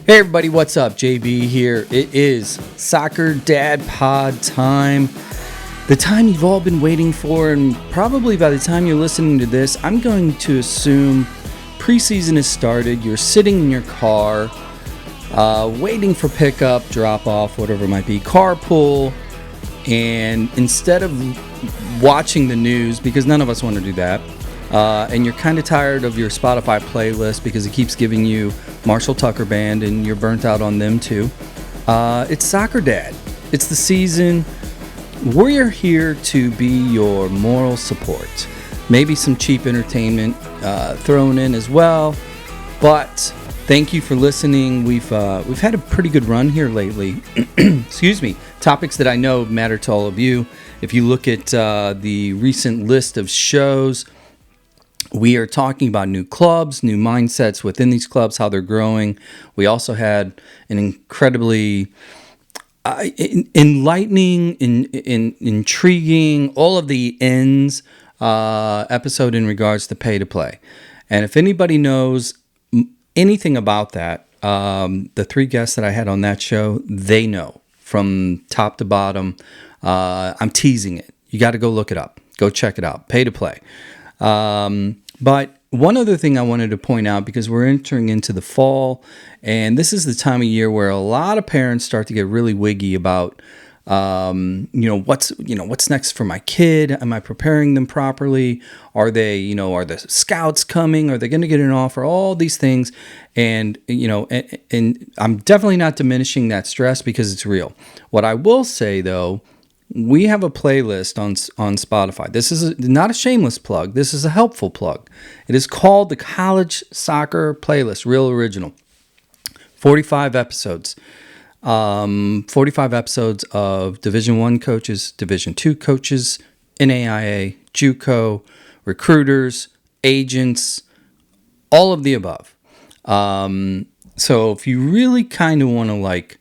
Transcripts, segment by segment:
Hey everybody, what's up? JB here. It is Soccer Dad Pod time. The time you've all been waiting for, and probably by the time you're listening to this, I'm going to assume preseason has started. You're sitting in your car, waiting for pickup, drop off, whatever it might be, carpool, and instead of watching the news, because none of us want to do that, and you're kind of tired of your Spotify playlist because it keeps giving you Marshall Tucker Band and you're burnt out on them too. It's Soccer Dad. It's the season. We're here to be your moral support. Maybe some cheap entertainment thrown in as well. But thank you for listening. We've had a pretty good run here lately. Excuse me. Topics that I know matter to all of you. If you look at the recent list of shows, we are talking about new clubs, new mindsets within these clubs, how they're growing. We also had an incredibly enlightening, intriguing, all of the ends episode in regards to pay to play. And if anybody knows anything about that, the three guests that I had on that show, they know from top to bottom. I'm teasing it. You got to go look it up. Go check it out. Pay to play. But one other thing I wanted to point out, because we're entering into the fall, and this is the time of year where a lot of parents start to get really wiggy about, what's next for my kid? Am I preparing them properly? Are the scouts coming? Are they going to get an offer? All these things. And I'm definitely not diminishing that stress because it's real. What I will say though, we have a playlist on Spotify. This is not a shameless plug. This is a helpful plug. It is called the College Soccer Playlist, real original. 45 episodes. 45 episodes of Division I coaches, Division II coaches, NAIA, JUCO, recruiters, agents, all of the above. So if you really kind of want to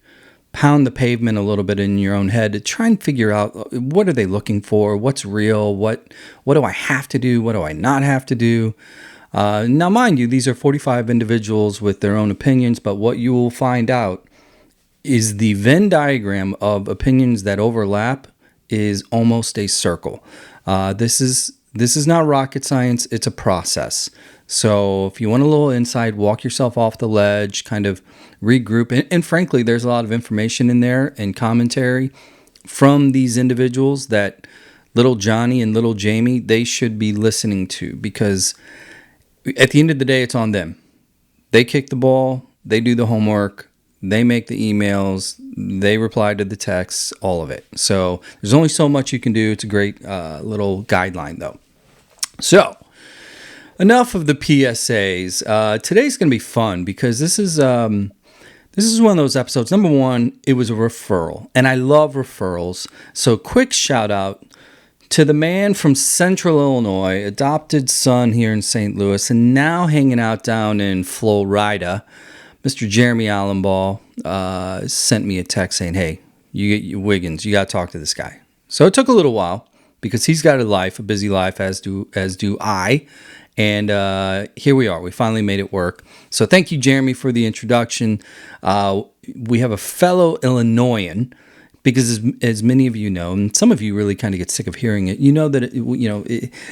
pound the pavement a little bit in your own head to try and figure out what are they looking for, what's real, what do I have to do, what do I not have to do. Now, mind you, these are 45 individuals with their own opinions, but what you will find out is the Venn diagram of opinions that overlap is almost a circle. This is not rocket science, it's a process. So if you want a little insight, walk yourself off the ledge, kind of regroup. And frankly, there's a lot of information in there and commentary from these individuals that little Johnny and little Jamie, they should be listening to, because at the end of the day, it's on them. They kick the ball, they do the homework, they make the emails, they reply to the texts, all of it. So there's only so much you can do. It's a great little guideline, though. So enough of the PSAs. Today's going to be fun because this is one of those episodes. Number one, it was a referral, and I love referrals. So quick shout out to the man from Central Illinois, adopted son here in St. Louis, and now hanging out down in Florida. Mr. Jeremy Allenball sent me a text saying, "Hey, Wiggins, you got to talk to this guy." So it took a little while because he's got a busy life, as do I. And here we are. We finally made it work. So thank you, Jeremy, for the introduction. We have a fellow Illinoisan, because as many of you know, and some of you really kind of get sick of hearing it, you know that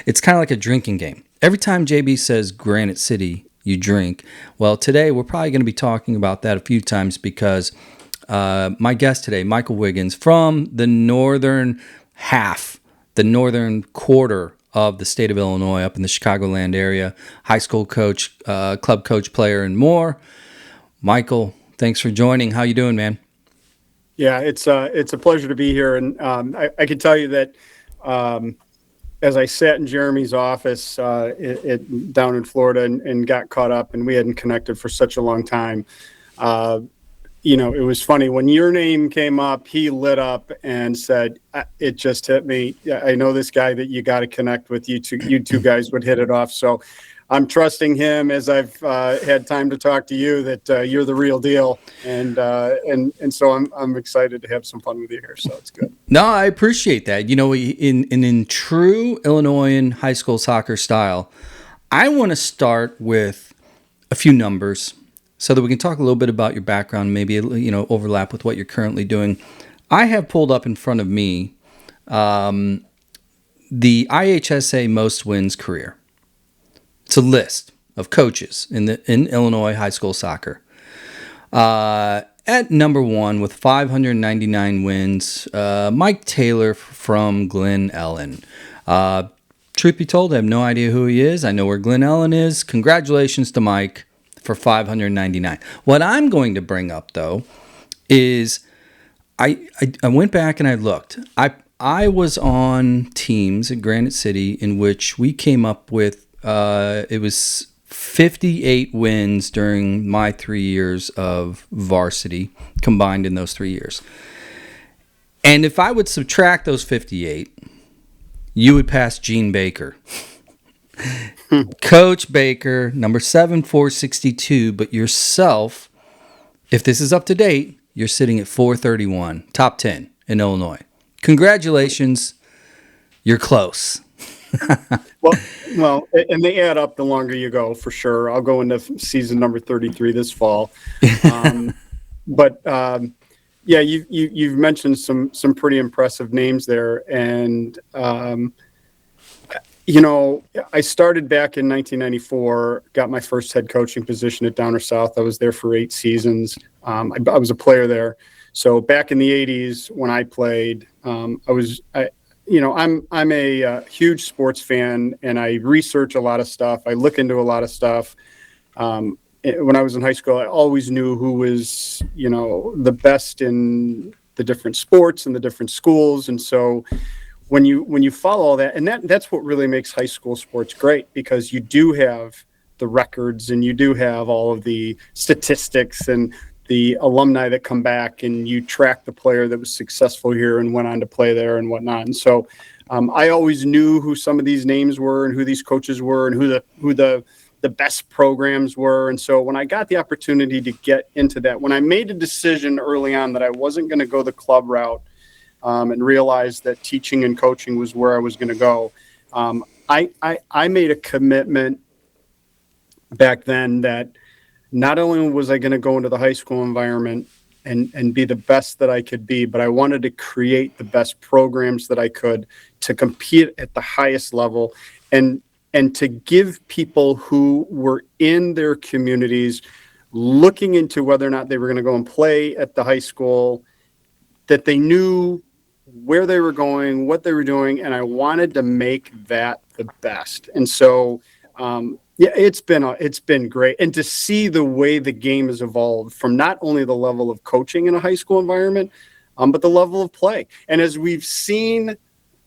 it's kind of like a drinking game. Every time JB says Granite City, you drink. Well, today we're probably going to be talking about that a few times because my guest today, Michael Wiggins, from the northern quarter of the state of Illinois, up in the Chicagoland area, high school coach, club coach, player, and more. Michael, thanks for joining. How you doing, man? Yeah, it's a pleasure to be here, and I can tell you that as I sat in Jeremy's office down in Florida and got caught up, and we hadn't connected for such a long time. It was funny when your name came up, he lit up and said, "It just hit me. I know this guy that you got to connect with. You two guys would hit it off." So I'm trusting him as I've had time to talk to you that you're the real deal, and so I'm excited to have some fun with you here. So it's good. No, I appreciate that. In true Illinoisan high school soccer style, I want to start with a few numbers. so that we can talk a little bit about your background, maybe overlap with what you're currently doing. I have pulled up in front of me the IHSA most wins career. It's a list of coaches in Illinois high school soccer. At number one with 599 wins, Mike Taylor from Glen Ellen. Truth be told, I have no idea who he is. I know where Glen Ellen is. Congratulations to Mike for 599. What I'm going to bring up, though, is I went back and I looked. I was on teams at Granite City in which we came up with, it was 58 wins during my 3 years of varsity combined in those 3 years. And if I would subtract those 58, you would pass Gene Baker. Coach Baker, number 7, 462, but yourself, if this is up to date, you're sitting at 431, top 10 in Illinois. Congratulations, you're close. Well, and they add up the longer you go, for sure. I'll go into season number 33 this fall. Yeah, you've mentioned some pretty impressive names there, and I started back in 1994. Got my first head coaching position at Downer South. I was there for 8 seasons. I was a player there. So back in the 80s when I played, I'm a huge sports fan, and I research a lot of stuff. I look into a lot of stuff. When I was in high school, I always knew who was, the best in the different sports and the different schools. And so when you follow all that, and that's what really makes high school sports great, because you do have the records and you do have all of the statistics and the alumni that come back, and you track the player that was successful here and went on to play there and whatnot. And so I always knew who some of these names were and who these coaches were and who the best programs were. And so when I got the opportunity to get into that, when I made a decision early on that I wasn't going to go the club route, and realized that teaching and coaching was where I was going to go, I made a commitment back then that not only was I going to go into the high school environment and be the best that I could be, but I wanted to create the best programs that I could to compete at the highest level, and to give people who were in their communities looking into whether or not they were going to go and play at the high school, that they knew where they were going, what they were doing, and I wanted to make that the best. And so, it's been great. And to see the way the game has evolved from not only the level of coaching in a high school environment, but the level of play. And as we've seen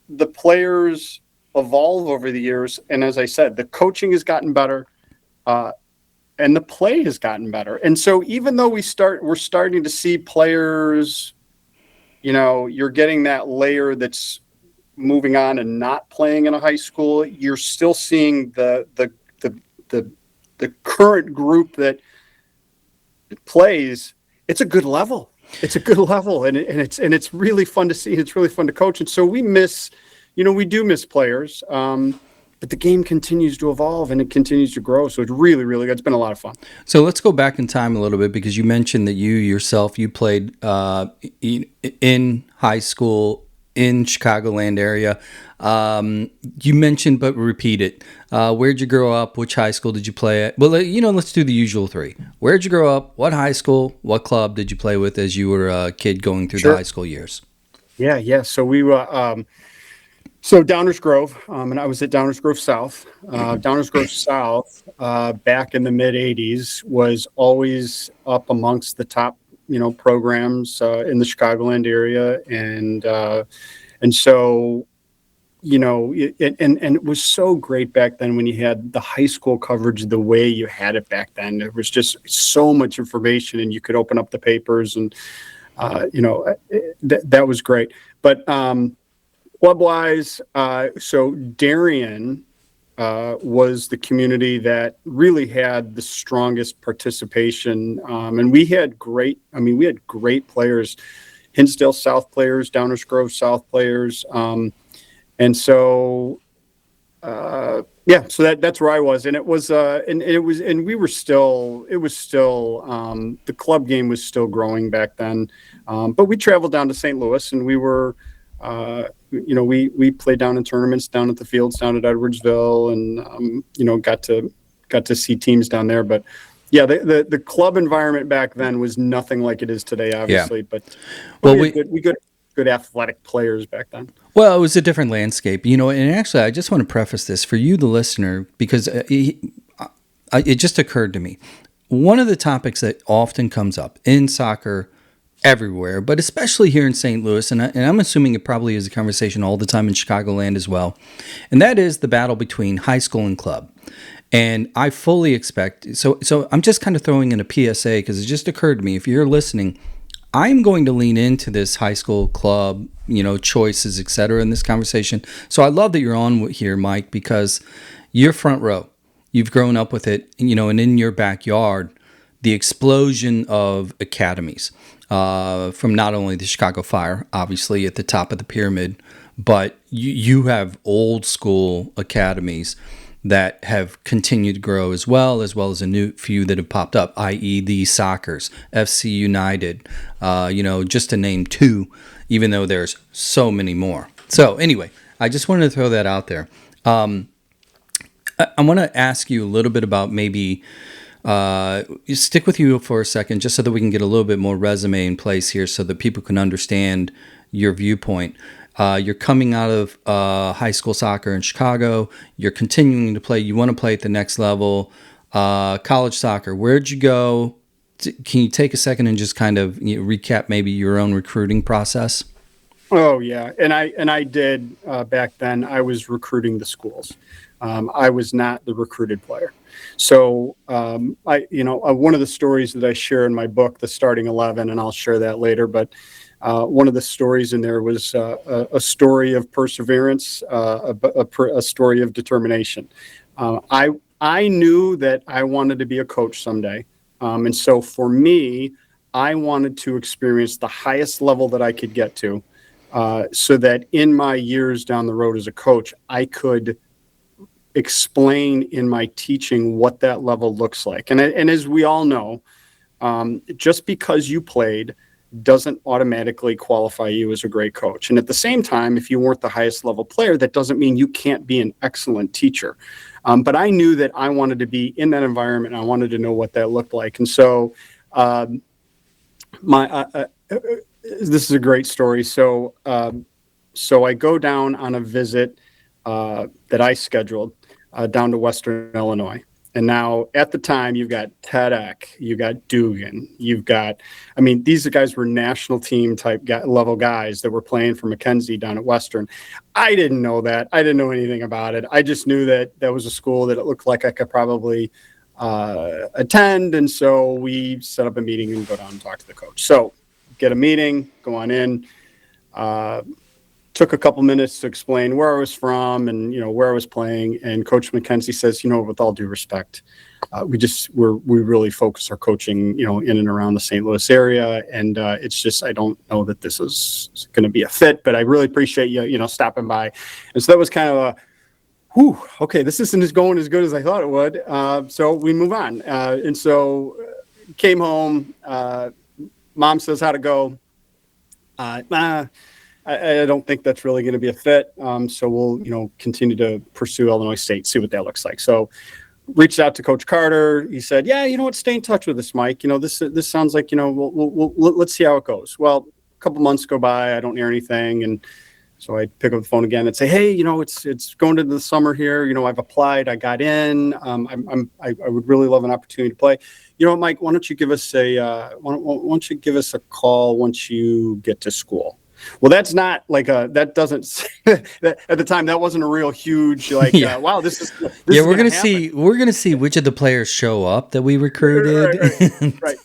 the players evolve over the years, and as I said, the coaching has gotten better, and the play has gotten better. And so even though we're starting to see players, you're getting that layer that's moving on and not playing in a high school, you're still seeing the current group that plays. It's a good level. It's a good level, and it's really fun to see. It's really fun to coach. And so we do miss players, but the game continues to evolve and it continues to grow. So it's really, really good. It's been a lot of fun. So let's go back in time a little bit, because you mentioned that you played in high school in Chicagoland area. You mentioned, but repeat it. Where'd you grow up? Which high school did you play at? Well, let's do the usual 3. Where'd you grow up? What high school? What club did you play with as you were a kid going through the high school years? Yeah. So we were, Downers Grove, and I was at Downers Grove South. Downers Grove South, back in the mid '80s, was always up amongst the top, programs in the Chicagoland area, and so, it was so great back then when you had the high school coverage the way you had it back then. There was just so much information, and you could open up the papers, and that was great. But club-wise, so Darien was the community that really had the strongest participation, and we had great players, Hinsdale South players, Downers Grove South players, and so Yeah, so that's where I was, and it was, and it was, and we were still, it was still, the club game was still growing back then, but we traveled down to St. Louis, and we were, we played down in tournaments down at the fields down at Edwardsville, and got to see teams down there, but yeah, the club environment back then was nothing like it is today, obviously, but Well, we had good athletic players back then. Well, it was a different landscape, and actually, I just want to preface this for you, the listener, because it just occurred to me. One of the topics that often comes up in soccer everywhere, but especially here in St. Louis, and I'm assuming it probably is a conversation all the time in Chicagoland as well, and that is the battle between high school and club. And I fully expect, so I'm just kind of throwing in a PSA because it just occurred to me, if you're listening, I'm going to lean into this high school club, choices, et cetera, in this conversation. So I love that you're on here, Mike, because you're front row. You've grown up with it, and in your backyard, the explosion of academies from not only the Chicago Fire, obviously at the top of the pyramid, but you have old school academies that have continued to grow as well as a new few that have popped up, i.e. the Soccers, FC United, just to name two, even though there's so many more. So anyway, I just wanted to throw that out there. I want to ask you a little bit about maybe stick with you for a second, just so that we can get a little bit more resume in place here so that people can understand your viewpoint. You're coming out of high school soccer in Chicago. You're continuing to play. You want to play at the next level. College soccer. Where'd you go? Can you take a second and just kind of recap maybe your own recruiting process? Oh yeah, and I did back then. I was recruiting the schools. I was not the recruited player. So one of the stories that I share in my book, The Starting 11, and I'll share that later, but. One of the stories in there was a story of perseverance, a story of determination. I knew that I wanted to be a coach someday. And so for me, I wanted to experience the highest level that I could get to so that in my years down the road as a coach, I could explain in my teaching what that level looks like. And as we all know, just because you played doesn't automatically qualify you as a great coach. And at the same time, if you weren't the highest level player, that doesn't mean you can't be an excellent teacher. But I knew that I wanted to be in that environment. And I wanted to know what that looked like. And so this is a great story. So I go down on a visit that I scheduled down to Western Illinois. And now at the time, you've got Ted Eck, you've got Dugan, these guys were national team type level guys that were playing for Mackenzie down at Western. I didn't know that. I didn't know anything about it. I just knew that that was a school that it looked like I could probably attend. And so we set up a meeting and go down and talk to the coach. So get a meeting, go on in. Took a couple minutes to explain where I was from and, where I was playing. And Coach McKenzie says, with all due respect, we really focus our coaching, in and around the St. Louis area. And it's just, I don't know that this is going to be a fit, but I really appreciate you, stopping by. And so that was kind of okay, this isn't going as good as I thought it would. So we move on. And so came home, mom says, how'd it go? I don't think that's really going to be a fit. So we'll, continue to pursue Illinois State, see what that looks like. So reached out to Coach Carter. He said, yeah, stay in touch with us, Mike. This sounds like, let's see how it goes. Well, a couple months go by. I don't hear anything. And so I pick up the phone again and say, hey, it's going into the summer here. I've applied. I got in. I would really love an opportunity to play. Mike, why don't you give us a call once you get to school? Well, that's not like that doesn't at the time that wasn't a real huge wow, this is we're gonna see which of the players show up that we recruited. Right.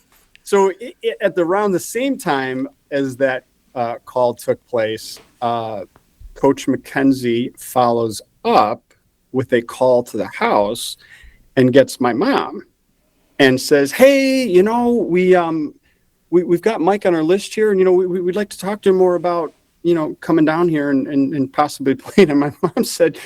So at around the same time as that call took place, Coach McKenzie follows up with a call to the house and gets my mom and says, hey, we've got Mike on our list here, and we'd like to talk to him more about coming down here and possibly playing. And my mom said,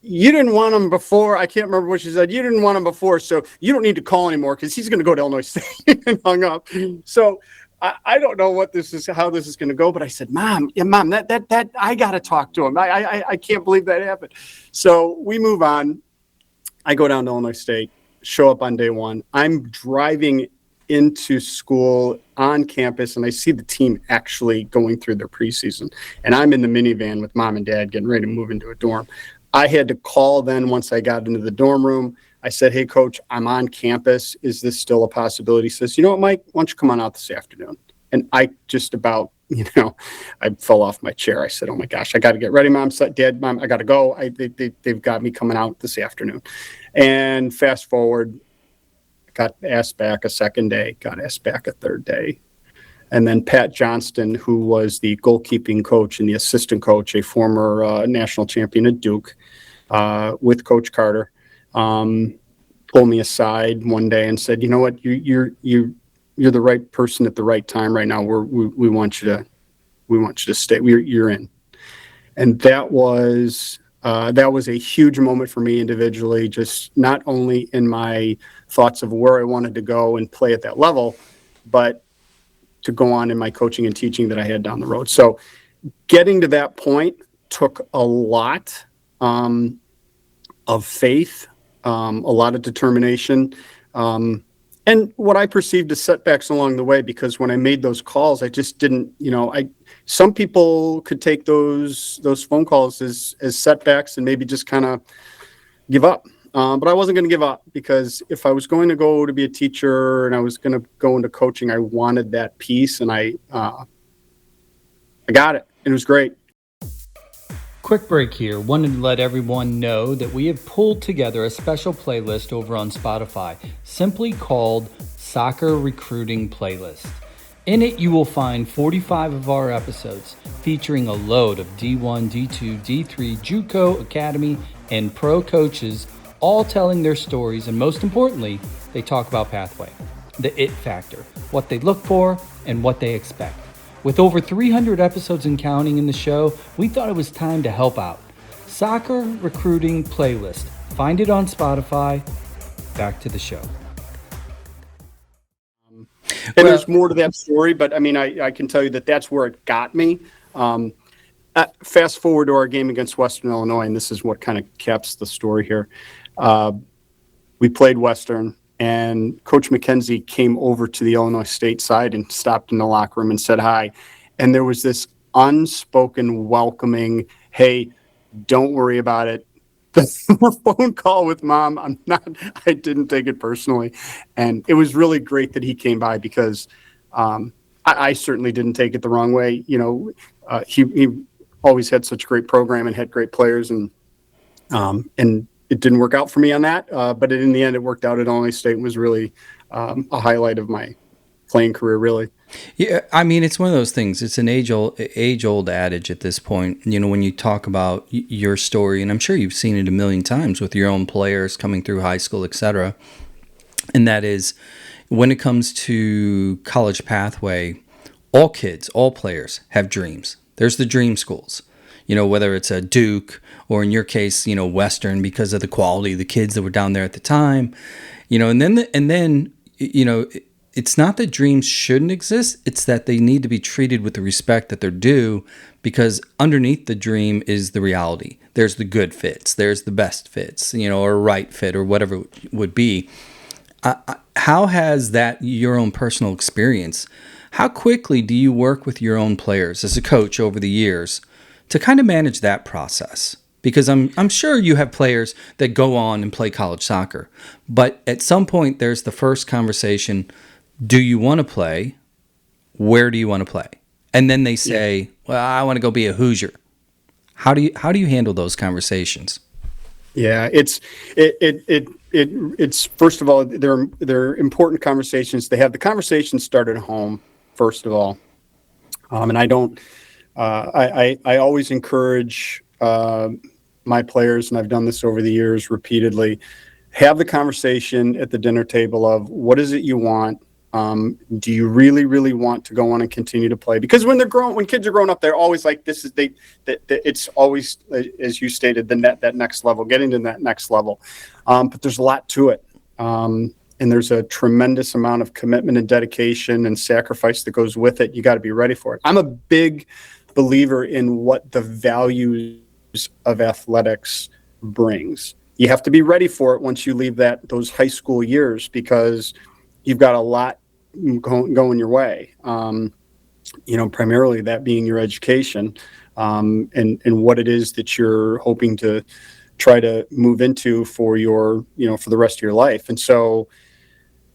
you didn't want him before. I can't remember what she said. You didn't want him before, so you don't need to call anymore because he's going to go to Illinois State and hung up. So I don't know how this is going to go, but I said, Mom, that I got to talk to him. I can't believe that happened. So we move on. I go down to Illinois State, show up on day one. I'm driving into school on campus, and I see the team actually going through their preseason. And I'm in the minivan with Mom and Dad getting ready to move into a dorm. I had to call then once I got into the dorm room. I said, hey, Coach, I'm on campus. Is this still a possibility? He says, you know what, Mike, why don't you come on out this afternoon? And I just about, I fell off my chair. I said, oh my gosh, I got to get ready, Mom. Dad, Mom, I got to go. They've got me coming out this afternoon. And fast forward, got asked back a second day, got asked back a third day. And then Pat Johnston, who was the goalkeeping coach and the assistant coach, a former national champion at Duke, with Coach Carter, pulled me aside one day and said, you know what, you're the right person at the right time right now. We want you to stay. You're in. And that was a huge moment for me individually, just not only in my thoughts of where I wanted to go and play at that level, but to go on in my coaching and teaching that I had down the road. So getting to that point took a lot of faith, a lot of determination, and what I perceived as setbacks along the way, because when I made those calls, I just didn't, some people could take those phone calls as setbacks and maybe just kind of give up. But I wasn't going to give up, because if I was going to go to be a teacher and I was going to go into coaching, I wanted that piece, and I got it. It was great. Quick break here. Wanted to let everyone know that we have pulled together a special playlist over on Spotify, simply called Soccer Recruiting Playlist. In it, you will find 45 of our episodes featuring a load of D1, D2, D3, JUCO, Academy, and pro coaches, all telling their stories, and most importantly, they talk about Pathway, the it factor, what they look for, and what they expect. With over 300 episodes and counting in the show, we thought it was time to help out. Soccer Recruiting Playlist. Find it on Spotify. Back to the show. And there's more to that story, but I can tell you that's where it got me. Fast forward to our game against Western Illinois, and this is what kind of caps the story here. We played Western, and Coach McKenzie came over to the Illinois State side and stopped in the locker room and said hi. And there was this unspoken welcoming, hey, don't worry about it. The phone call with Mom, I didn't take it personally. And it was really great that he came by, because I certainly didn't take it the wrong way. He always had such a great program and had great players, and it didn't work out for me on that. But in the end, it worked out at Illinois State and was really a highlight of my playing career, really. Yeah, it's one of those things. It's an age-old adage at this point. When you talk about your story, and I'm sure you've seen it a million times with your own players coming through high school, etc. And that is, when it comes to college pathway, all kids, all players have dreams. There's the dream schools. Whether it's a Duke or, in your case, Western, because of the quality of the kids that were down there at the time, and then it's not that dreams shouldn't exist. It's that they need to be treated with the respect that they're due, because underneath the dream is the reality. There's the good fits. There's the best fits, or right fit, or whatever it would be. How has that, your own personal experience, how quickly do you work with your own players as a coach over the years to kind of manage that process? Because I'm sure you have players that go on and play college soccer, but at some point there's the first conversation: do you want to play? Where do you want to play? And then they say, well, I want to go be a Hoosier. How do you handle those conversations? Yeah, it's first of all, they're important conversations. They have the conversation started at home, first of all. And I don't, I always encourage my players, and I've done this over the years repeatedly, have the conversation at the dinner table of, what is it you want? Do you really, really want to go on and continue to play? Because when kids are growing up, they're always like, it's always, as you stated, that next level, getting to that next level. But there's a lot to it. And there's a tremendous amount of commitment and dedication and sacrifice that goes with it. You got to be ready for it. I'm a big believer in what the values of athletics brings. You have to be ready for it once you leave those high school years, because you've got a lot going your way. Primarily that being your education, and what it is that you're hoping to try to move into for for the rest of your life. And so,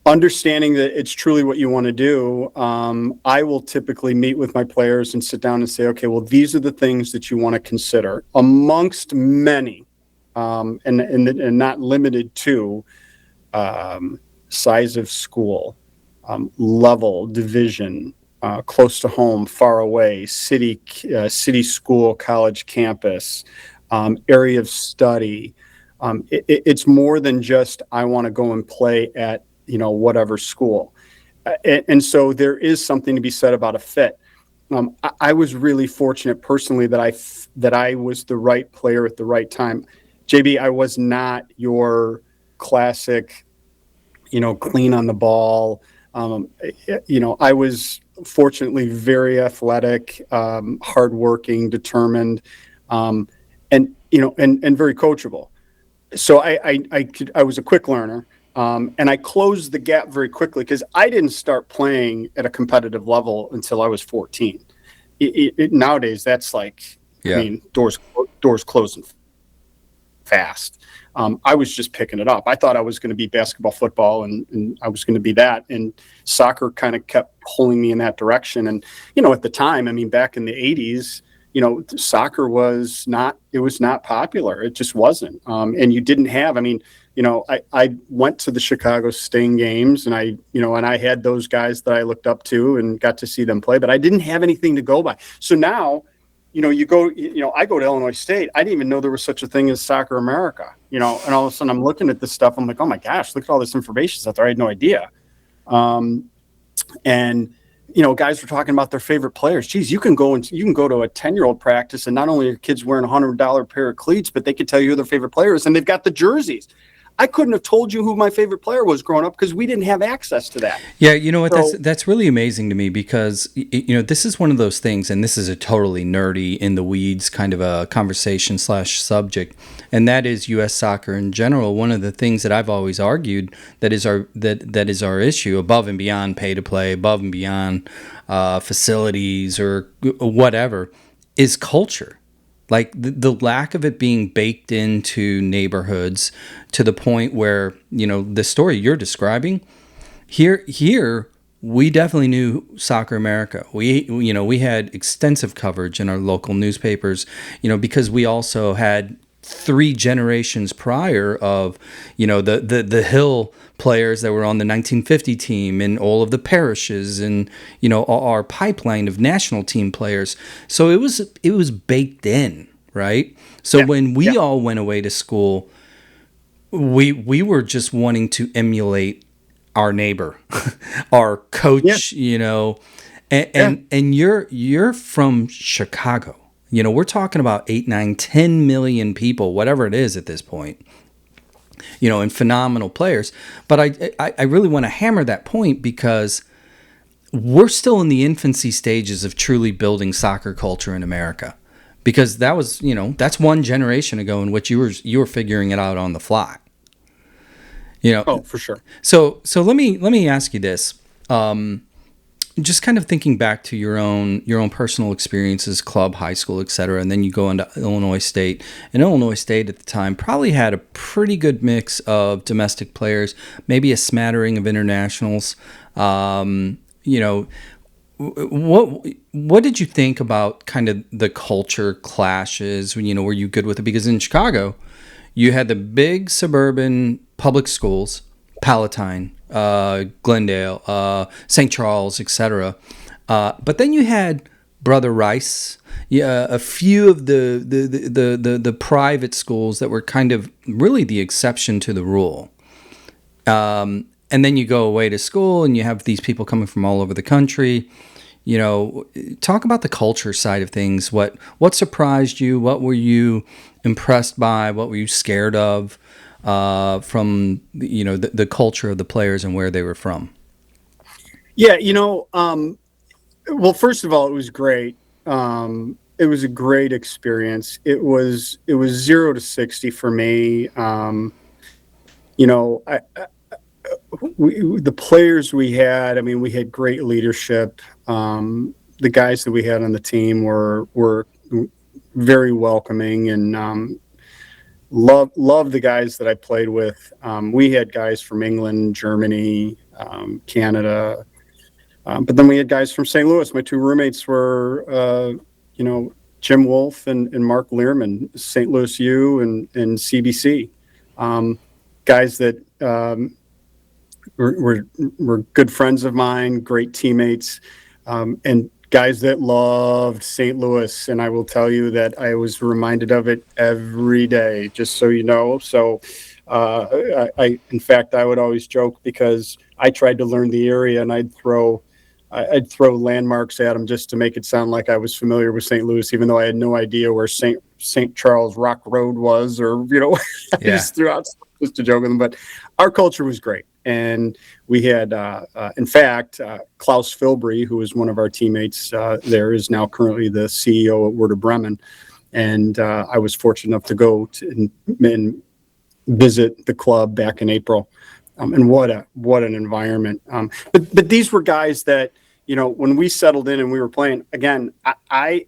understanding that it's truly what you want to do, I will typically meet with my players and sit down and say, okay, well, these are the things that you want to consider amongst many, and not limited to size of school, level, division, close to home, far away, city, school, college campus, area of study. It's more than just, I want to go and play at whatever school. And so there is something to be said about a fit. I was really fortunate personally that I was the right player at the right time. JB, I was not your classic, clean on the ball. I was fortunately very athletic, hardworking, determined, and very coachable. So I was a quick learner. And I closed the gap very quickly, because I didn't start playing at a competitive level until I was 14. Nowadays, that's like, Yeah. I mean, doors closing fast. I was just picking it up. I thought I was going to be basketball, football, and I was going to be that. And soccer kind of kept pulling me in that direction. And, at the time, I mean, back in the 80s, soccer was not popular. It just wasn't. And you didn't have, I went to the Chicago Sting games, and I had those guys that I looked up to and got to see them play, but I didn't have anything to go by. So now, I go to Illinois State. I didn't even know there was such a thing as Soccer America, and all of a sudden I'm looking at this stuff. I'm like, oh my gosh, look at all this information out there. I had no idea. And guys were talking about their favorite players. Geez, you can go to a 10-year-old practice, and not only are kids wearing $100 pair of cleats, but they could tell you who their favorite player is, and they've got the jerseys. I couldn't have told you who my favorite player was growing up, because we didn't have access to that. Yeah, you know what? That's really amazing to me, because this is one of those things, and this is a totally nerdy, in the weeds kind of a conversation / subject, and that is U.S. soccer in general. One of the things that I've always argued that is our issue, above and beyond pay to play, above and beyond facilities or whatever, is culture. Like the lack of it being baked into neighborhoods, to the point where, the story you're describing here, we definitely knew Soccer America. We had extensive coverage in our local newspapers, because we also had 3 generations prior of, the Hill players that were on the 1950 team, and all of the parishes, and our pipeline of national team players. So it was baked in, right? So when we all went away to school, we were just wanting to emulate our neighbor, our coach, and you're from Chicago. We're talking about 8, 9, 10 million people, whatever it is at this point. And phenomenal players. But I really want to hammer that point, because we're still in the infancy stages of truly building soccer culture in America. Because that was, that's one generation ago in which you were figuring it out on the fly. Oh, for sure. So let me ask you this. Just kind of thinking back to your own personal experiences, club, high school, etc., and then you go into Illinois State. And Illinois State at the time probably had a pretty good mix of domestic players, maybe a smattering of internationals. What did you think about kind of the culture clashes? Were you good with it? Because in Chicago, you had the big suburban public schools, Palatine, Glendale, St. Charles, etc. But then you had Brother Rice, a few of the private schools that were kind of really the exception to the rule. and then you go away to school and you have these people coming from all over the country. Talk about the culture side of things. What surprised you? What were you impressed by? What were you scared of from the culture of the players and where they were from? Yeah, well, first of all, it was great. It was a great experience. It was 0 to 60 for me. The players we had. I mean, we had great leadership. The guys that we had on the team were very welcoming, and love the guys that I played with. We had guys from England, Germany, Canada, but then we had guys from St. Louis. My two roommates were, Jim Wolf and Mark Learman, St. Louis U and CBC. Guys that were good friends of mine, great teammates, and guys that loved St. Louis. And I will tell you that I was reminded of it every day, just so you know. So, in fact, I would always joke because I tried to learn the area, and I'd throw landmarks at them just to make it sound like I was familiar with St. Louis, even though I had no idea where St. Charles Rock Road was, or I just threw out stuff just to joke with them. But our culture was great, and we had, in fact, Klaus Filbry, who was one of our teammates there, is now currently the CEO at Werder Bremen, and I was fortunate enough to go and visit the club back in April. And what an environment. But these were guys that, when we settled in and we were playing, again, I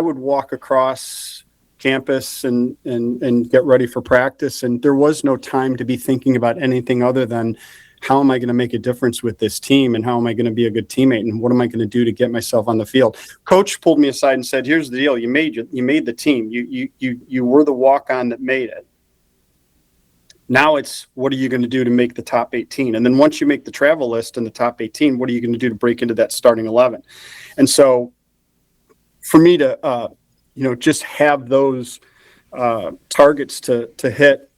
would walk across campus and get ready for practice, and there was no time to be thinking about anything other than how am I going to make a difference with this team, and how am I going to be a good teammate, and what am I going to do to get myself on the field. Coach pulled me aside and said, "Here's the deal. You made the team. You were the walk-on that made it. Now it's, what are you going to do to make the top 18? And then once you make the travel list in the top 18, what are you going to do to break into that starting 11?" And so for me to, just have those targets to hit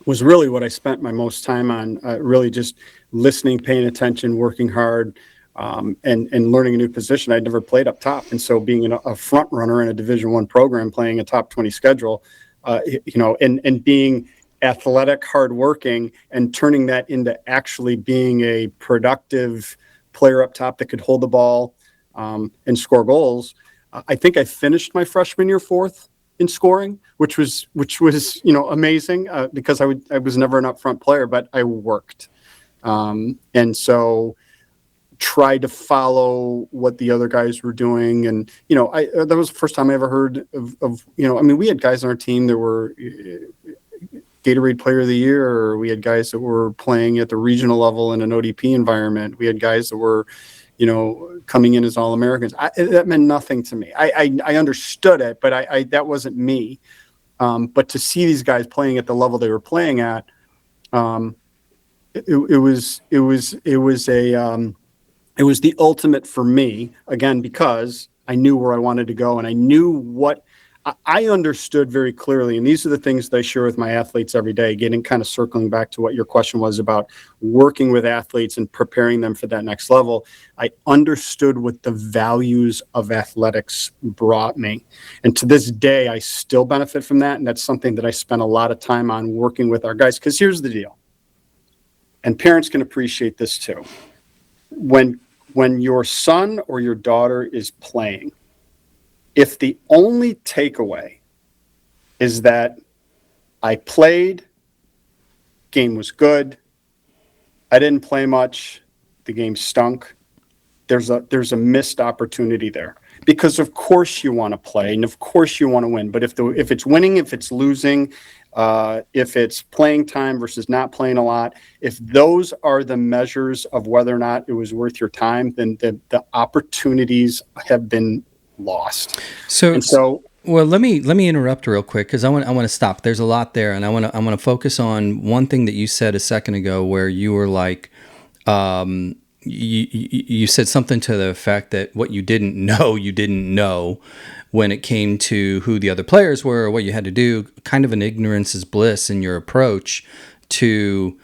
was really what I spent my most time on, really just listening, paying attention, working hard, and learning a new position. I'd never played up top. And so being a front runner in a Division I program, playing a top 20 schedule, and being athletic, hardworking, and turning that into actually being a productive player up top that could hold the ball and score goals. I think I finished my freshman year fourth in scoring, which was amazing because I was never an upfront player, but I worked, and so tried to follow what the other guys were doing. And that was the first time I ever heard of we had guys on our team that were Gatorade Player of the Year, or we had guys that were playing at the regional level in an ODP environment. We had guys that were, coming in as All-Americans. That meant nothing to me. I understood it, but that wasn't me. But to see these guys playing at the level they were playing at, it was the ultimate for me, again, because I knew where I wanted to go, and I knew what I understood very clearly. And these are the things that I share with my athletes every day, getting kind of circling back to what your question was about working with athletes and preparing them for that next level. I understood what the values of athletics brought me. And to this day, I still benefit from that. And that's something that I spent a lot of time on working with our guys. Because here's the deal, and parents can appreciate this too. When your son or your daughter is playing, if the only takeaway is that I played, game was good, I didn't play much, the game stunk, there's a missed opportunity there. Because of course you want to play, and of course you want to win. But if it's winning, if it's losing, if it's playing time versus not playing a lot, if those are the measures of whether or not it was worth your time, then the opportunities have been lost. So well, let me interrupt real quick, because I want to stop. There's a lot there, and I want to focus on one thing that you said a second ago, where you were like, you said something to the effect that what you didn't know when it came to who the other players were or what you had to do. Kind of an ignorance is bliss in your approach to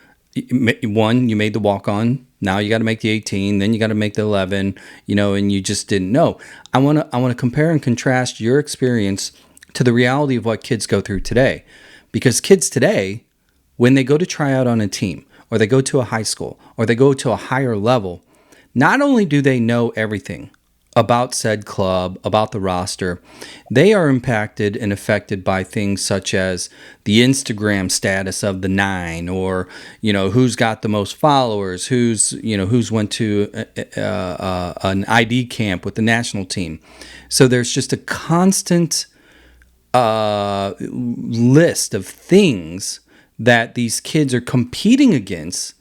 One, you made the walk on. Now you got to make the 18. Then you got to make the 11. And you just didn't know. I want to compare and contrast your experience to the reality of what kids go through today, because kids today, when they go to try out on a team, or they go to a high school, or they go to a higher level, not only do they know everything about said club, about the roster, they are impacted and affected by things such as the Instagram status of the nine, or who's got the most followers, who's went to an ID camp with the national team. So there's just a constant list of things that these kids are competing against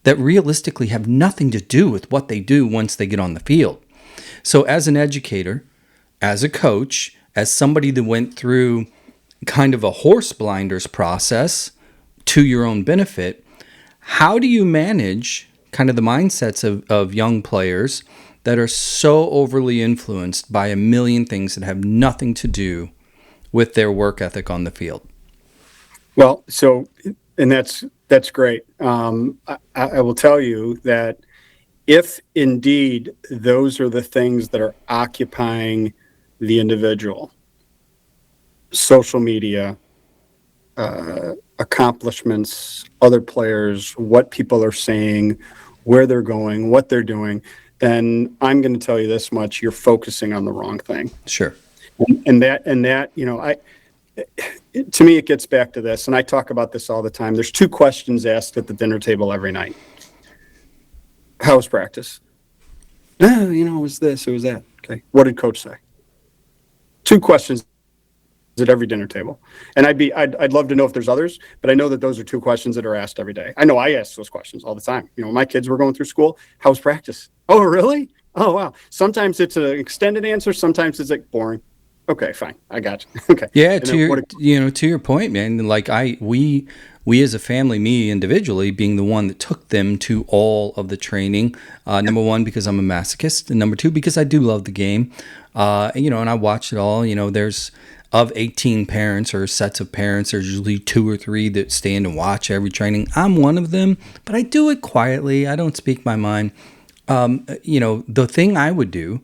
that realistically have nothing to do with what they do once they get on the field. So as an educator, as a coach, as somebody that went through kind of a horse blinders process to your own benefit, how do you manage kind of the mindsets of young players that are so overly influenced by a million things that have nothing to do with their work ethic on the field? Well, and that's great. I will tell you that if indeed those are the things that are occupying the individual, social media, accomplishments, other players, what people are saying, where they're going, what they're doing, then I'm going to tell you this much: you're focusing on the wrong thing. Sure. And that, to me, it gets back to this, and I talk about this all the time. There's two questions asked at the dinner table every night. How was practice? No, it was this, it was that. Okay. What did coach say? Two questions at every dinner table. And I'd love to know if there's others, but I know that those are two questions that are asked every day. I know I ask those questions all the time. When my kids were going through school, how was practice? Oh, really? Oh, wow. Sometimes it's an extended answer. Sometimes it's like boring. Okay, fine. I got you. Okay. Yeah. To your point, man, like we as a family, me individually being the one that took them to all of the training, number one, because I'm a masochist, and number two, because I do love the game. And I watched it all. There's of 18 parents or sets of parents, there's usually 2 or 3 that stand and watch every training. I'm one of them, but I do it quietly. I don't speak my mind. The thing I would do,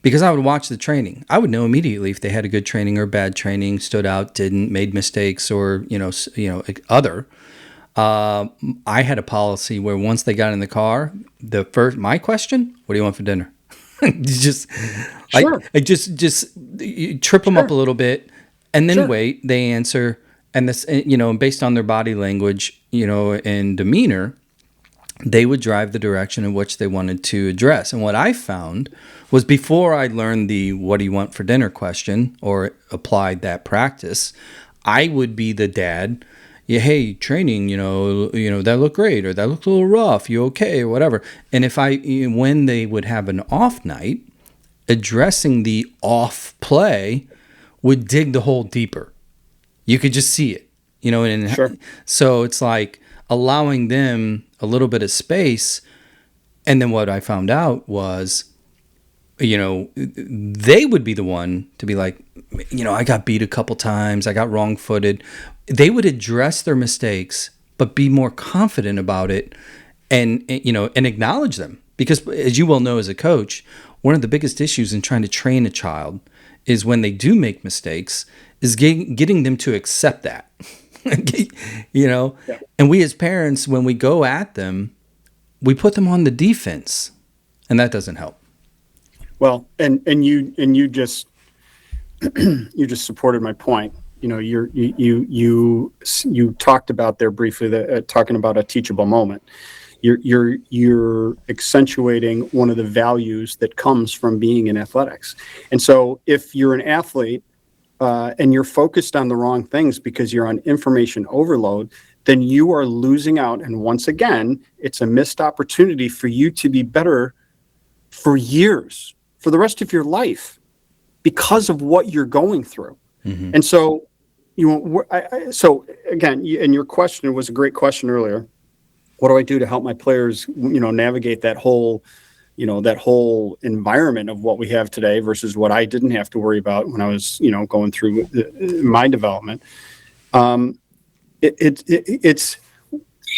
because I would watch the training, I would know immediately if they had a good training or bad training, stood out, didn't, made mistakes, or other. I had a policy where once they got in the car, my question: what do you want for dinner? Sure. You trip them up a little bit, and then wait. They answer, and this, based on their body language, and demeanor, they would drive the direction in which they wanted to address. And what I found was, before I learned the "what do you want for dinner" question or applied that practice, I would be the dad. Yeah, hey, training, that looked great, or that looked a little rough. You okay, or whatever. And when they would have an off night, addressing the off play would dig the hole deeper. You could just see it, and Sure. So it's like allowing them a little bit of space. And then what I found out was, they would be the one to be like, I got beat a couple times, I got wrong-footed. They would address their mistakes, but be more confident about it, and acknowledge them. Because, as you well know as a coach, one of the biggest issues in trying to train a child is when they do make mistakes, is getting them to accept that. Yeah. And we as parents, when we go at them, we put them on the defense, and that doesn't help. Well, and you just you just supported my point. You talked about there briefly talking about a teachable moment. You're accentuating one of the values that comes from being in athletics. And so if you're an athlete and you're focused on the wrong things because you're on information overload, then you are losing out. And once again, it's a missed opportunity for you to be better for years, for the rest of your life, because of what you're going through. Mm-hmm. And so, so again, and your question was a great question earlier. What do I do to help my players, navigate that whole environment of what we have today versus what I didn't have to worry about when I was, going through my development? It's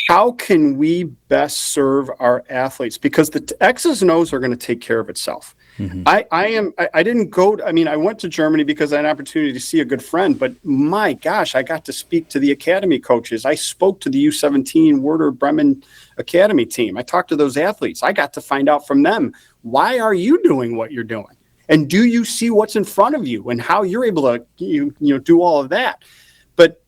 how can we best serve our athletes? Because the X's and O's are going to take care of itself. Mm-hmm. I didn't go, I went to Germany because I had an opportunity to see a good friend, but my gosh, I got to speak to the academy coaches. I spoke to the U17 Werder Bremen academy team. I talked to those athletes. I got to find out from them, why are you doing what you're doing? And do you see what's in front of you and how you're able to, do all of that? But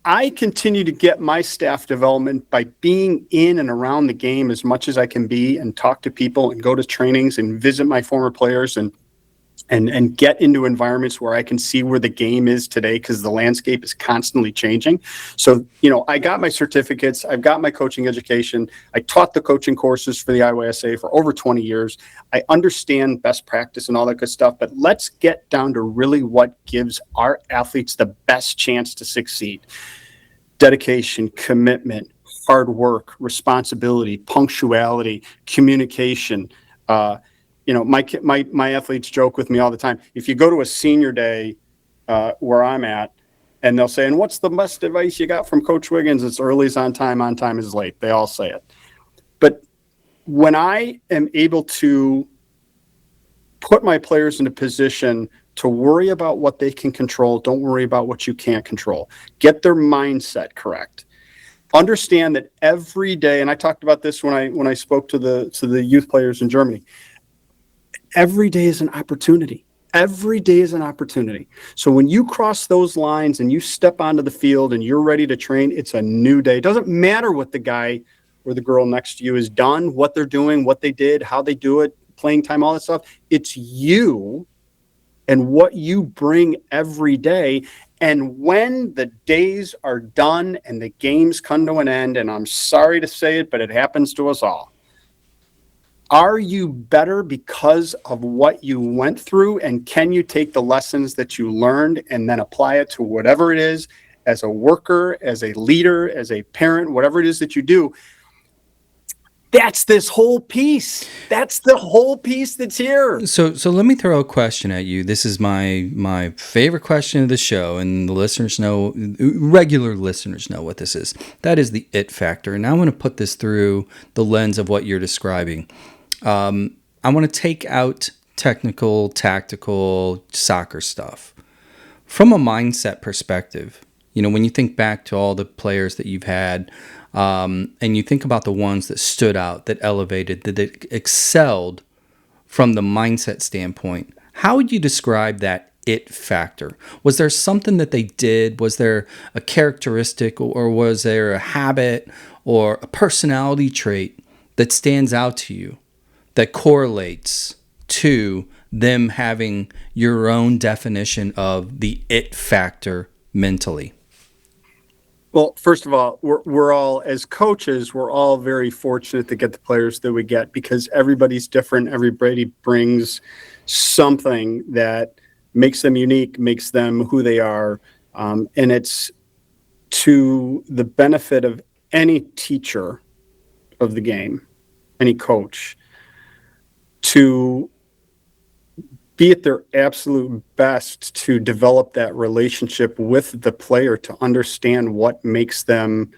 I continue to get my staff development by being in and around the game as much as I can be, and talk to people and go to trainings and visit my former players and get into environments where I can see where the game is today, because the landscape is constantly changing. So, I got my certificates, I've got my coaching education. I taught the coaching courses for the IYSA for over 20 years. I understand best practice and all that good stuff, but let's get down to really what gives our athletes the best chance to succeed. Dedication, commitment, hard work, responsibility, punctuality, communication. My athletes joke with me all the time. If you go to a senior day where I'm at, and they'll say, and what's the best advice you got from Coach Wiggins? It's early is on time is late. They all say it. But when I am able to put my players in a position to worry about what they can control, don't worry about what you can't control, get their mindset correct. Understand that every day, and I talked about this when I spoke to the youth players in Germany, every day is an opportunity. Every day is an opportunity. So when you cross those lines and you step onto the field and you're ready to train, it's a new day. It doesn't matter what the guy or the girl next to you has done, what they're doing, what they did, how they do it, playing time, all that stuff. It's you and what you bring every day. And when the days are done and the games come to an end, and I'm sorry to say it, but it happens to us all, are you better because of what you went through? And can you take the lessons that you learned and then apply it to whatever it is, as a worker, as a leader, as a parent, whatever it is that you do? That's this whole piece. That's the whole piece that's here. So let me throw a question at you. This is my favorite question of the show, and the listeners know, regular listeners know what this is. That is the it factor. And I want to put this through the lens of what you're describing. I want to take out technical, tactical, soccer stuff. From a mindset perspective, when you think back to all the players that you've had, and you think about the ones that stood out, that elevated, that excelled from the mindset standpoint, how would you describe that it factor? Was there something that they did? Was there a characteristic, or was there a habit or a personality trait that stands out to you, that correlates to them having your own definition of the it factor mentally? Well, first of all, we're all, as coaches, we're all very fortunate to get the players that we get, because everybody's different. Everybody brings something that makes them unique, makes them who they are. And it's to the benefit of any teacher of the game, any coach, to be at their absolute best to develop that relationship with the player, to understand what makes them